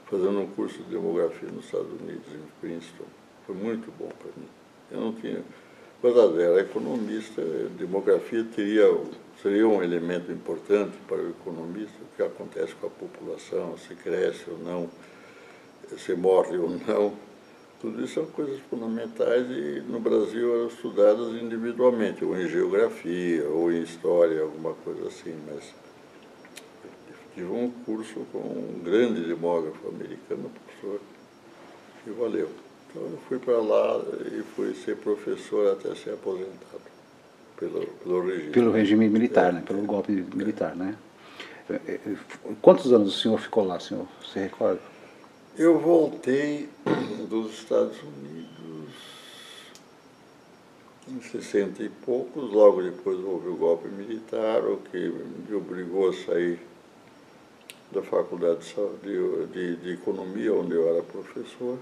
fazendo um curso de demografia nos Estados Unidos, em Princeton. Foi muito bom para mim. Eu não tinha... Quando eu era economista, demografia seria um elemento importante para o economista, o que acontece com a população, se cresce ou não, se morre ou não. Tudo isso são coisas fundamentais e no Brasil eram estudadas individualmente, ou em geografia, ou em história, alguma coisa assim. Mas tive um curso com um grande demógrafo americano, professor, e valeu. Então eu fui para lá e fui ser professor até ser aposentado pelo regime. Pelo regime militar, né? Pelo golpe militar, né? Quantos anos o senhor ficou lá, senhor? Você recorda? Eu voltei dos Estados Unidos em 60 e poucos, logo depois houve o golpe militar, o que me obrigou a sair da Faculdade de Economia, onde eu era professor.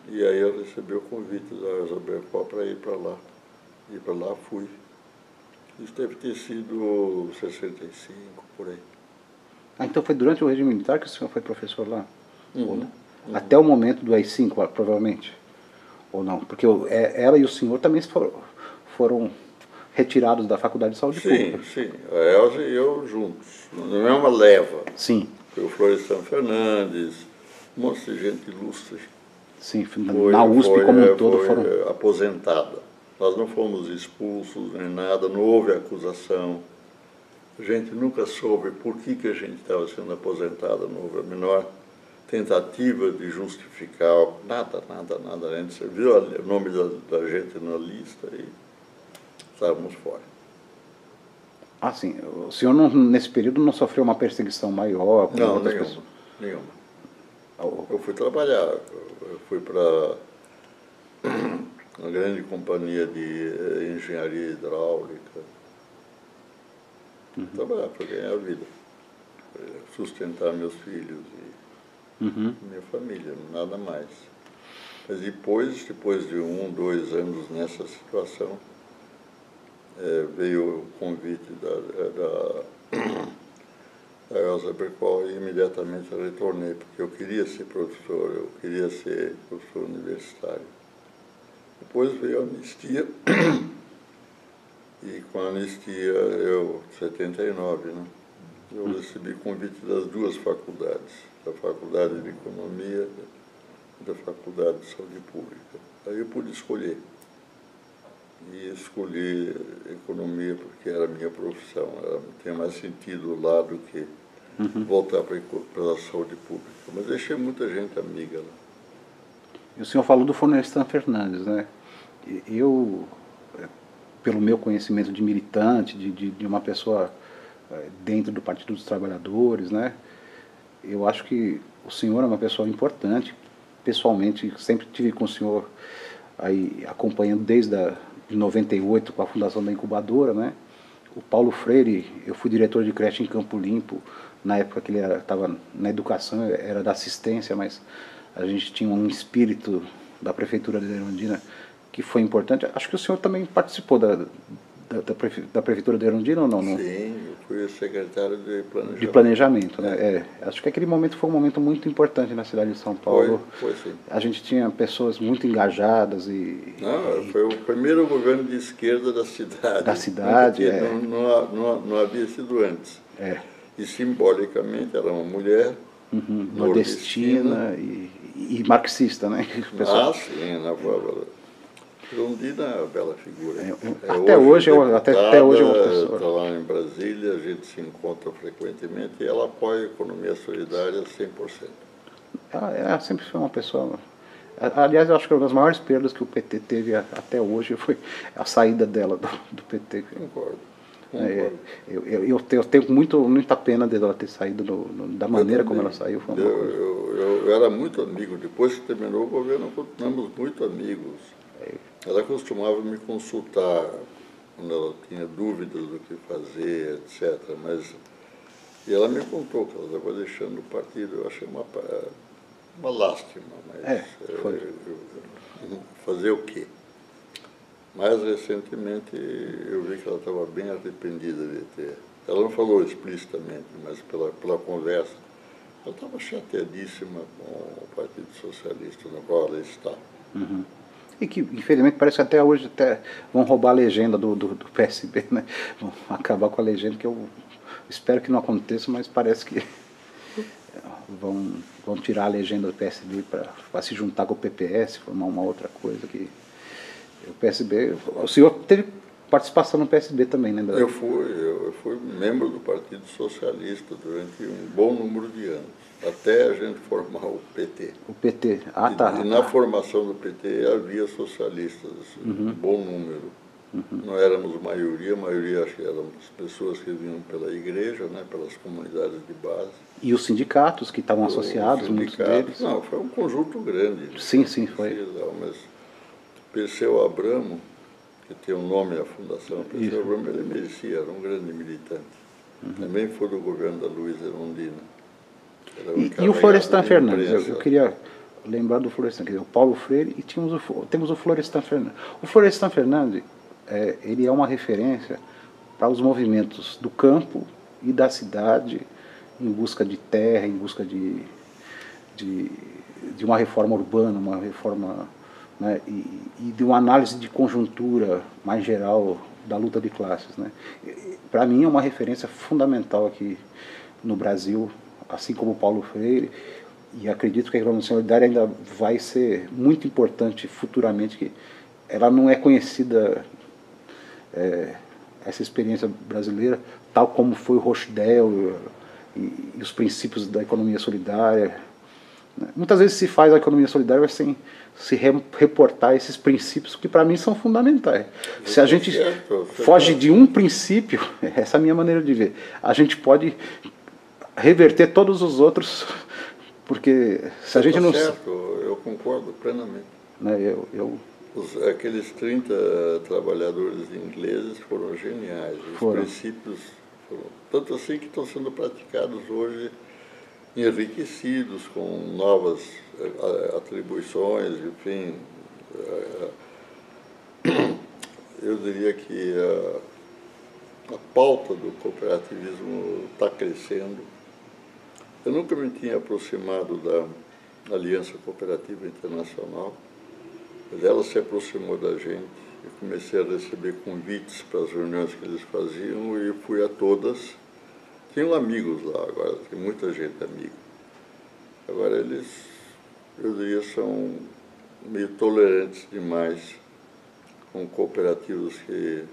E aí eu recebi o convite da Elza Bercó para ir para lá. E para lá fui. Isso deve ter sido 65, por aí. Ah, então foi durante o regime militar que o senhor foi professor lá? Uhum. Até o momento do AI-5, provavelmente? Ou não? Porque ela e o senhor também foram retirados da Faculdade de Saúde Pública. Sim. A Elza e eu juntos. Não é uma leva. Sim. Foi o Florestan Fernandes, um monte de gente ilustre. Sim, na USP como um todo foram... aposentada. Nós não fomos expulsos nem nada, não houve acusação. A gente nunca soube por que a gente estava sendo aposentada, não houve a menor tentativa de justificar, nada. A gente viu o nome da gente na lista e estávamos fora. Ah, sim. O senhor, nesse período, não sofreu uma perseguição maior? Não, nenhuma. Eu fui trabalhar, eu fui para uma grande companhia de engenharia hidráulica, trabalhar para ganhar a vida, sustentar meus filhos e minha família, nada mais. Mas depois de 1, 2 anos nessa situação, veio o convite da Elza Bercó e imediatamente eu retornei, porque eu queria ser professor, eu queria ser professor universitário. Depois veio a anistia, e com a anistia, 79, né? Eu recebi convite das duas faculdades, da Faculdade de Economia e da Faculdade de Saúde Pública. Aí eu pude escolher. E escolhi economia porque era a minha profissão, tinha mais sentido lá do que voltar para a saúde pública. Mas deixei muita gente amiga lá. E o senhor falou do Florestan Fernandes, né? Eu, pelo meu conhecimento de militante, de uma pessoa dentro do Partido dos Trabalhadores, né? Eu acho que o senhor é uma pessoa importante. Pessoalmente, sempre tive com o senhor aí acompanhando desde de 98 com a fundação da incubadora, né? O Paulo Freire, eu fui diretor de creche em Campo Limpo, na época que ele estava na educação, era da assistência, mas a gente tinha um espírito da Prefeitura de Erundina que foi importante. Acho que o senhor também participou da Prefeitura de Erundina ou não? Sim, eu fui secretário de planejamento. De planejamento, né? Acho que aquele momento foi um momento muito importante na cidade de São Paulo. Foi sim. A gente tinha pessoas muito engajadas e... Foi o primeiro governo de esquerda da cidade. Da cidade, não havia sido antes. E simbolicamente era uma mulher nordestina e marxista, né? Sim, na Rondina é uma bela figura. Até hoje é uma pessoa. Está lá em Brasília, a gente se encontra frequentemente e ela apoia a economia solidária 100%. Ela sempre foi uma pessoa... Aliás, eu acho que uma das maiores perdas que o PT teve até hoje foi a saída dela do PT. Concordo. Eu tenho muita pena dela ter saído da maneira como ela saiu. Foi eu era muito amigo. Depois que terminou o governo, continuamos muito amigos. Ela costumava me consultar quando ela tinha dúvidas do que fazer, etc. E ela me contou que ela estava deixando o partido. Eu achei uma lástima, mas fazer o quê? Mais recentemente eu vi que ela estava bem arrependida de ter. Ela não falou explicitamente, mas pela conversa, ela estava chateadíssima com o Partido Socialista no qual ela está. E que, infelizmente, parece que até hoje vão roubar a legenda do PSB, né? Vão acabar com a legenda, que eu espero que não aconteça, mas parece que vão tirar a legenda do PSB para se juntar com o PPS, formar uma outra coisa. Que o PSB... O senhor teve participação no PSB também, né? Eu fui membro do Partido Socialista durante um bom número de anos, até a gente formar o PT. O PT, E na formação do PT havia socialistas, um bom número. Não éramos maioria acho que éramos pessoas que vinham pela igreja, né, pelas comunidades de base. E os sindicatos que estavam associados, muitos deles? Não, foi um conjunto grande. Sim, foi. Mas Perseu Abramo, que tem o nome da fundação, Perseu Abramo, ele merecia, era um grande militante. Também foi do governo da Luiza Erundina. E o Florestan Fernandes, eu queria lembrar do Florestan, quer dizer, o Paulo Freire, e temos o Florestan Fernandes. O Florestan Fernandes, ele é uma referência para os movimentos do campo e da cidade em busca de terra, em busca de uma reforma urbana, uma reforma, né, e de uma análise de conjuntura mais geral da luta de classes, né. Para mim é uma referência fundamental aqui no Brasil, assim como o Paulo Freire, e acredito que a Revolução Solidária ainda vai ser muito importante futuramente, que ela não é conhecida, essa experiência brasileira, tal como foi o Rochdale e os princípios da economia solidária. Muitas vezes se faz a economia solidária sem se reportar esses princípios que para mim são fundamentais. Se a gente foge de um princípio, essa é a minha maneira de ver, a gente pode reverter todos os outros, porque se a gente não... Certo, eu concordo plenamente. Né, aqueles 30 trabalhadores ingleses foram geniais. Os princípios foram tanto assim que estão sendo praticados hoje, enriquecidos com novas atribuições, enfim. Eu diria que a pauta do cooperativismo está crescendo. Eu nunca me tinha aproximado da Aliança Cooperativa Internacional, mas ela se aproximou da gente. Eu comecei a receber convites para as reuniões que eles faziam e fui a todas. Tenho amigos lá agora, tem muita gente amiga. Agora eles, eu diria, são meio tolerantes demais com cooperativos que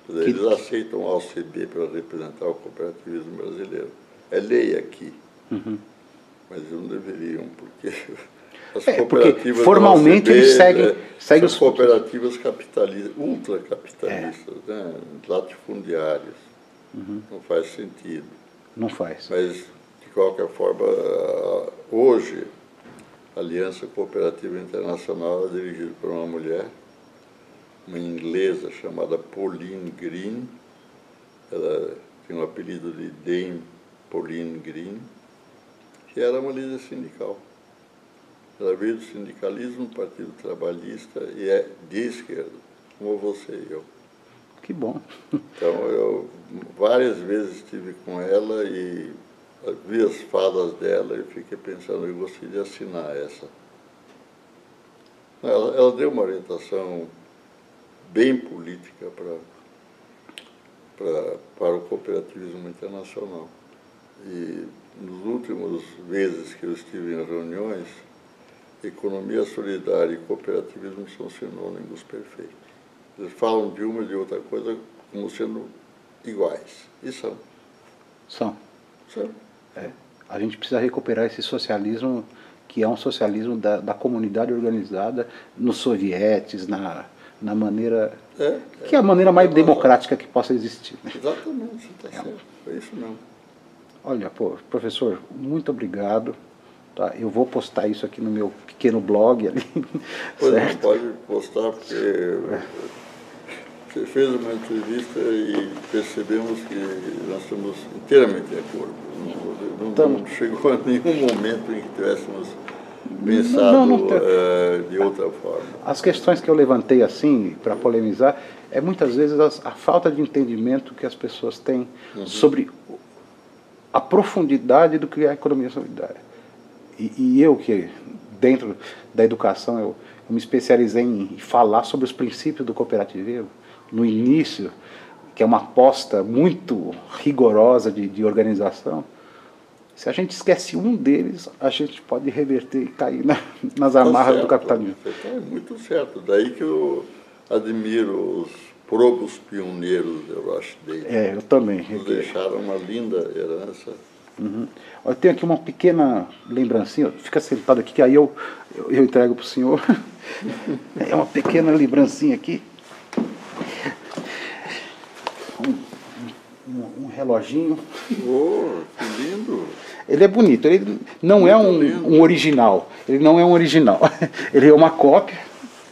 eles aceitam a OCB para representar o cooperativismo brasileiro. É lei aqui, mas eles não deveriam, porque as cooperativas porque formalmente eles seguem os cooperativas capitalistas, ultracapitalistas, né, latifundiárias. Não faz sentido. Não faz. Mas, de qualquer forma, hoje, a Aliança Cooperativa Internacional é dirigida por uma mulher, uma inglesa chamada Pauline Green. Ela tem o apelido de Dame Pauline Green, que era uma líder sindical. Ela veio do sindicalismo, do Partido Trabalhista, e é de esquerda, como você e eu. Que bom. Então, eu várias vezes estive com ela e vi as falas dela e fiquei pensando, eu gostaria de assinar essa. Ela deu uma orientação bem política para o cooperativismo internacional. E nos últimos vezes que eu estive em reuniões, economia solidária e cooperativismo são sinônimos perfeitos. Eles falam de uma e de outra coisa como sendo iguais. E são. São. São. É. A gente precisa recuperar esse socialismo, que é um socialismo da comunidade organizada, nos sovietes, na maneira... que é a maneira mais democrática que possa existir. Né? Exatamente, você está certo. É isso mesmo. Olha, professor, muito obrigado. Tá? Eu vou postar isso aqui no meu pequeno blog ali. Pois certo? não pode postar, porque você fez uma entrevista e percebemos que nós estamos inteiramente de acordo. Não chegou a nenhum momento em que tivéssemos pensado de outra forma. As questões que eu levantei assim, para polemizar, é muitas vezes a falta de entendimento que as pessoas têm sobre a profundidade do que é a economia solidária. E eu que, dentro da educação, eu me especializei em falar sobre os princípios do cooperativismo, no início, que é uma aposta muito rigorosa de organização. Se a gente esquece um deles, a gente pode reverter e cair nas amarras do capitalismo. Você está muito certo. Daí que eu admiro os probos pioneiros do Rochdale. Eu também. Nos deixaram uma linda herança. Uhum. Eu tenho aqui uma pequena lembrancinha, fica sentado aqui que aí eu entrego para o senhor. É uma pequena lembrancinha aqui. Um reloginho. Oh, que lindo! Ele é bonito, ele não é um original. Ele não é um original. Ele é uma cópia,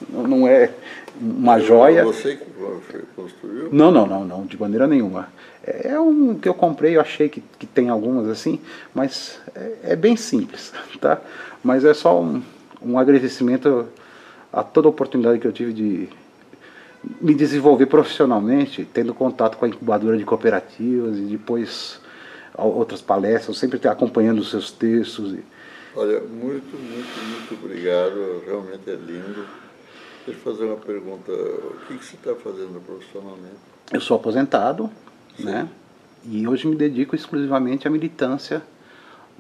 não é uma joia. Você que construiu? Não, de maneira nenhuma. É um que eu comprei, eu achei que tem algumas assim, mas é bem simples, tá? Mas é só um agradecimento a toda a oportunidade que eu tive de me desenvolver profissionalmente, tendo contato com a incubadora de cooperativas e depois outras palestras, eu sempre acompanhando os seus textos. Olha, muito obrigado, realmente é lindo. Deixa eu fazer uma pergunta, o que você está fazendo profissionalmente? Eu sou aposentado, né? E hoje me dedico exclusivamente à militância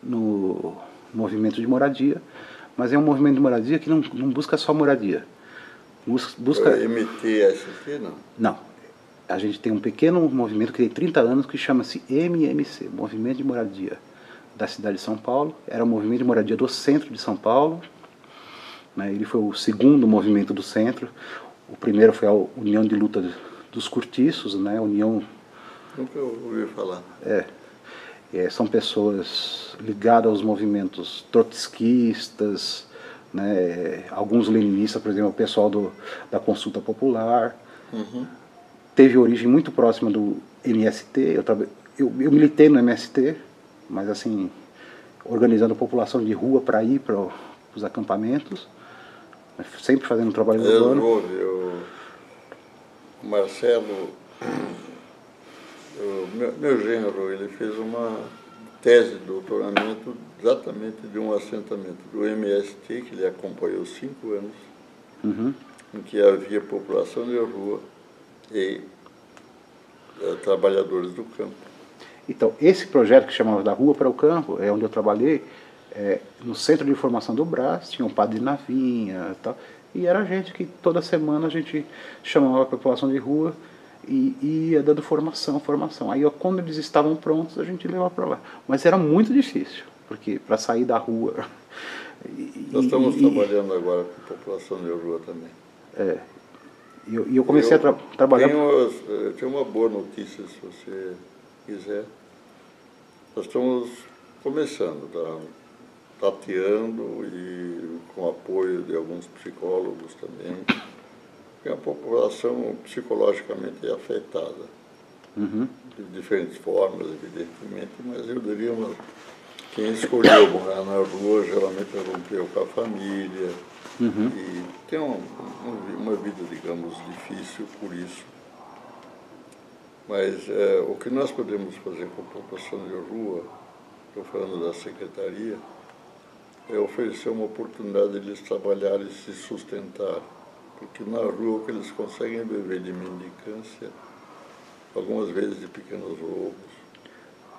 no movimento de moradia, mas é um movimento de moradia que não busca só moradia. Busca... MTST, não? Não. A gente tem um pequeno movimento que tem 30 anos que chama-se MMC, Movimento de Moradia da cidade de São Paulo. Era um movimento de moradia do centro de São Paulo. Né? Ele foi o segundo movimento do centro. O primeiro foi a União de Luta dos Cortiços, né? União... Nunca ouvi falar. São pessoas ligadas aos movimentos trotskistas, né? Alguns leninistas, por exemplo, o pessoal da Consulta Popular. Teve origem muito próxima do MST. Eu militei no MST, mas assim, organizando a população de rua para ir para os acampamentos, sempre fazendo um trabalho urbano. O Marcelo, meu genro, ele fez uma tese de doutoramento exatamente de um assentamento do MST, que ele acompanhou 5 anos, em que havia população de rua e trabalhadores do campo. Então, esse projeto que chamava Da Rua para o Campo, é onde eu trabalhei, no Centro de Informação do Brás, tinha um padre Navinha e tal, e era gente que toda semana a gente chamava a população de rua e ia dando formação. Aí quando eles estavam prontos, a gente levava para lá. Mas era muito difícil, porque para sair da rua... Nós estamos trabalhando agora com a população de rua também. E eu comecei a trabalhar... Eu tenho uma boa notícia, se você quiser. Nós estamos começando, tateando e com apoio de alguns psicólogos também. É uma população psicologicamente afetada, de diferentes formas, evidentemente, mas eu diria quem escolheu morar na rua geralmente rompeu com a família e tem uma vida, digamos, difícil por isso. Mas o que nós podemos fazer com a população de rua, estou falando da secretaria, é oferecer uma oportunidade de eles trabalharem e se sustentar. Porque na rua o que eles conseguem é viver de mendicância, algumas vezes de pequenos roubos.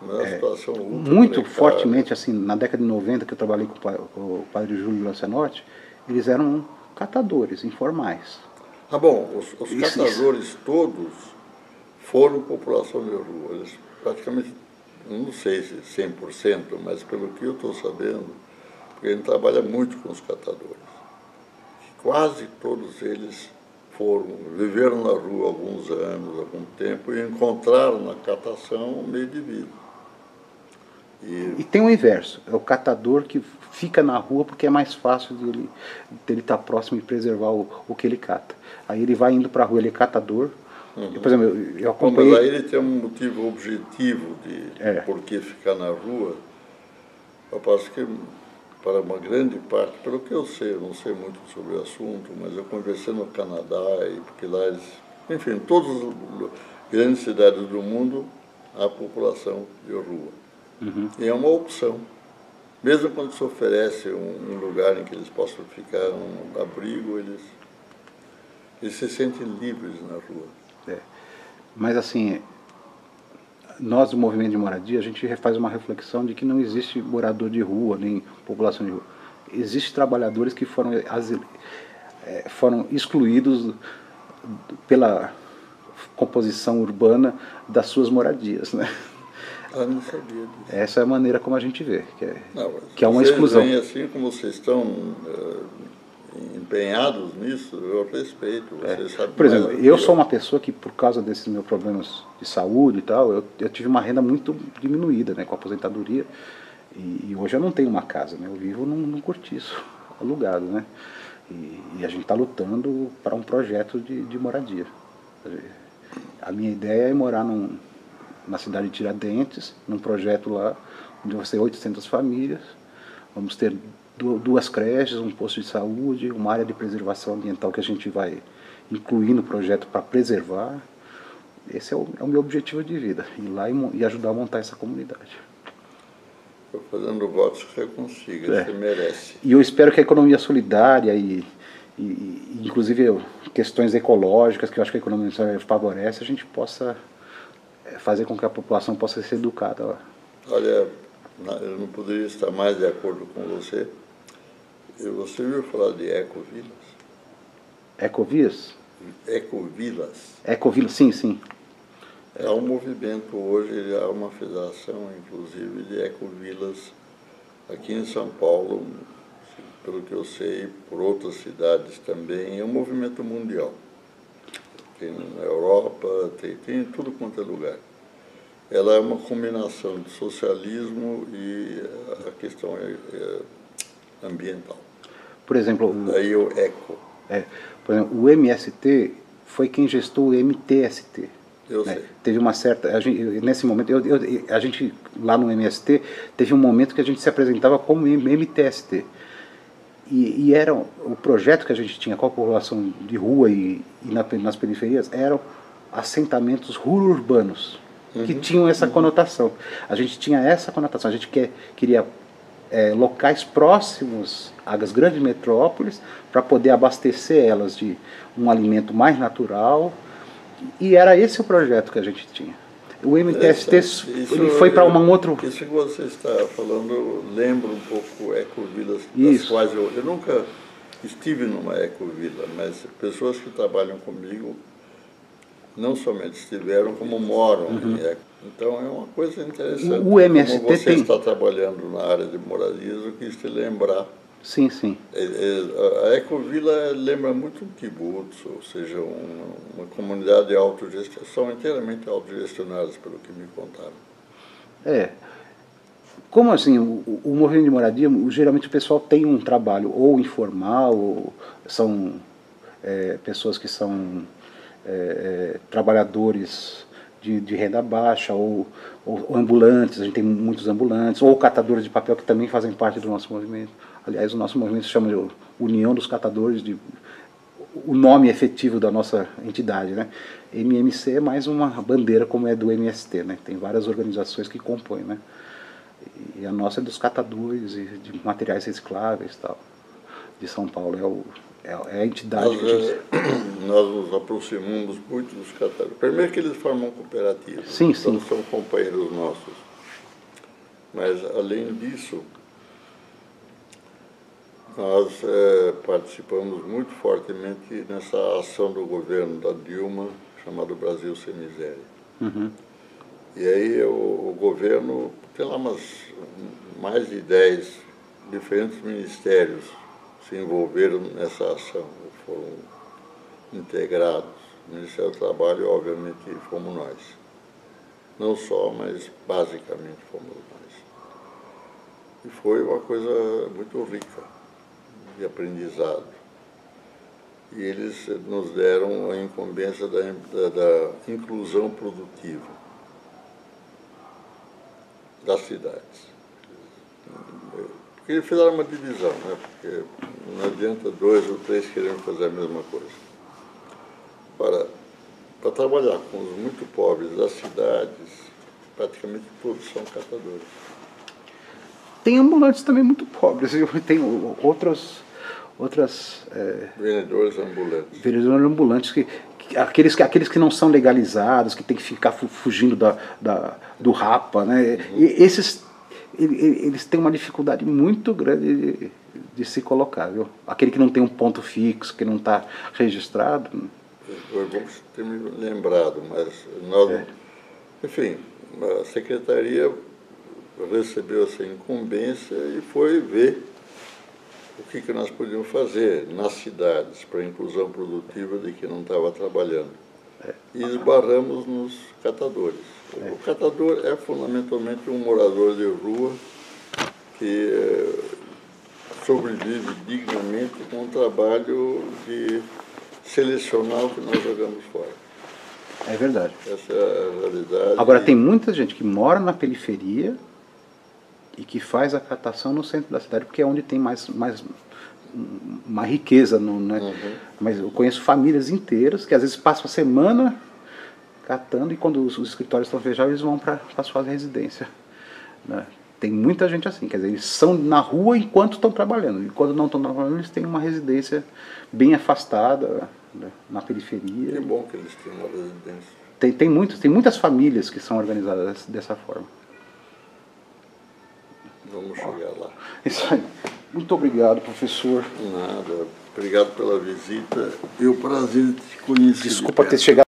Uma situação muito precária. fortemente, assim, na década de 90, que eu trabalhei com o padre Júlio Lancelotti, eles eram catadores informais. Ah, bom, os catadores todos foram população de rua. Eles praticamente, não sei se 100%, mas pelo que eu estou sabendo, porque a gente trabalha muito com os catadores. Quase todos eles viveram na rua alguns anos, algum tempo, e encontraram na catação um meio de vida. E tem o inverso, é o catador que fica na rua porque é mais fácil dele estar próximo e preservar o que ele cata. Aí ele vai indo para a rua, ele é catador. Uhum. Por exemplo, eu acompanhei... Mas aí ele tem um motivo objetivo de por que ficar na rua. Eu acho que para uma grande parte, pelo que eu sei, eu não sei muito sobre o assunto, mas eu conversei no Canadá, e porque lá eles, enfim, em todas as grandes cidades do mundo, há população de rua. Uhum. E é uma opção. Mesmo quando se oferece um lugar em que eles possam ficar, um abrigo, eles se sentem livres na rua. Mas assim, nós do movimento de moradia, a gente faz uma reflexão de que não existe morador de rua, nem população de rua. Existem trabalhadores que foram excluídos pela composição urbana das suas moradias, né? Eu não sabia disso. Essa é a maneira como a gente vê, Não, que é uma exclusão. Assim como vocês estão empenhados nisso, eu respeito. Vocês sabem. Por exemplo, eu sou uma pessoa que, por causa desses meus problemas de saúde e tal, eu tive uma renda muito diminuída, né, com a aposentadoria, e hoje eu não tenho uma casa, né, eu vivo num cortiço alugado, né, e a gente está lutando para um projeto de moradia. A minha ideia é morar na cidade de Tiradentes, num projeto lá, onde vai ser 800 famílias, vamos ter 2 creches, um posto de saúde, uma área de preservação ambiental que a gente vai incluir no projeto para preservar. Esse é o meu objetivo de vida, ir lá e ajudar a montar essa comunidade. Estou fazendo votos que você consiga, você merece. E eu espero que a economia solidária e inclusive questões ecológicas, que eu acho que a economia solidária favorece, a gente possa fazer com que a população possa ser educada lá. Olha, eu não poderia estar mais de acordo com você. Você ouviu falar de ecovilas? Ecovias? Ecovilas. Ecovilas, sim, sim. Há um movimento hoje, há uma federação, inclusive, de ecovilas aqui em São Paulo, pelo que eu sei, por outras cidades também. É um movimento mundial. Tem na Europa, tem em tudo quanto é lugar. Ela é uma combinação de socialismo e a questão ambiental. Por exemplo, daí o eco. Por exemplo, o MST foi quem gestou o MTST. Eu sei. Teve uma certa... nesse momento, a gente lá no MST, teve um momento que a gente se apresentava como MTST. E era o projeto que a gente tinha com a população de rua e nas periferias eram assentamentos urbanos, que tinham essa conotação. A gente tinha essa conotação, a gente queria locais próximos às grandes metrópoles para poder abastecer elas de um alimento mais natural, e era esse o projeto que a gente tinha. O MTST ele foi para um outro... Isso que você está falando lembra um pouco ecovilas das quais eu nunca estive numa ecovila, mas pessoas que trabalham comigo não somente estiveram, como moram em eco. Então é uma coisa interessante. O MST como você está trabalhando na área de moradias, eu quis te lembrar. Sim, sim. A ecovila lembra muito um kibbutz, ou seja, uma comunidade de autogestão, são inteiramente autogestionadas, pelo que me contaram. Como assim, o movimento de moradia, geralmente o pessoal tem um trabalho ou informal, ou são pessoas que são trabalhadores de renda baixa, ou ambulantes, a gente tem muitos ambulantes, ou catadores de papel que também fazem parte do nosso movimento. Aliás, o nosso movimento se chama de União dos Catadores o nome efetivo da nossa entidade, né? MMC é mais uma bandeira como é do MST, né? Tem várias organizações que compõem, né? E a nossa é dos catadores e de materiais recicláveis, tal, de São Paulo. É a entidade que a gente... Nós nos aproximamos muito dos catadores. Primeiro que eles formam cooperativas, Sim, então sim. são companheiros nossos. Mas, além disso, nós participamos muito fortemente nessa ação do governo da Dilma, chamada Brasil Sem Miséria. Uhum. E aí o governo tem lá mais de 10 diferentes ministérios se envolveram nessa ação, foram integrados. O Ministério do Trabalho, obviamente, fomos nós. Não só, mas basicamente fomos nós. E foi uma coisa muito rica de aprendizado. E eles nos deram a incumbência da inclusão produtiva das cidades. Porque eles fizeram uma divisão, né? Porque não adianta 2 ou 3 querendo fazer a mesma coisa. Para trabalhar com os muito pobres das cidades, praticamente todos são catadores. Tem ambulantes também muito pobres, tem outras Vendedores ambulantes. vendedores ambulantes aqueles que não são legalizados, que tem que ficar fugindo do rapa, né? E eles têm uma dificuldade muito grande de se colocar, viu? Aquele que não tem um ponto fixo, que não está registrado. Foi bom que você tenha me lembrado, mas nós, enfim, a Secretaria recebeu essa incumbência e foi ver o que nós podíamos fazer nas cidades para a inclusão produtiva de quem não estava trabalhando. E esbarramos nos catadores. O catador é fundamentalmente um morador de rua que sobrevive dignamente com o trabalho de selecionar o que nós jogamos fora. É verdade. Essa é a realidade. Agora, tem muita gente que mora na periferia e que faz a catação no centro da cidade, porque é onde tem mais riqueza. Né? Uhum. Mas eu conheço famílias inteiras que às vezes passam a semana catando e quando os escritórios estão fechados, eles vão para a sua residência. Né? Tem muita gente assim, quer dizer, eles são na rua enquanto estão trabalhando. E quando não estão trabalhando, eles têm uma residência bem afastada, né, na periferia. É bom que eles tenham uma residência. Tem muitas famílias que são organizadas dessa forma. Vamos chegar lá. Isso aí. Muito obrigado, professor. Nada. Obrigado pela visita e o prazer de te conhecer. Desculpa ter chegado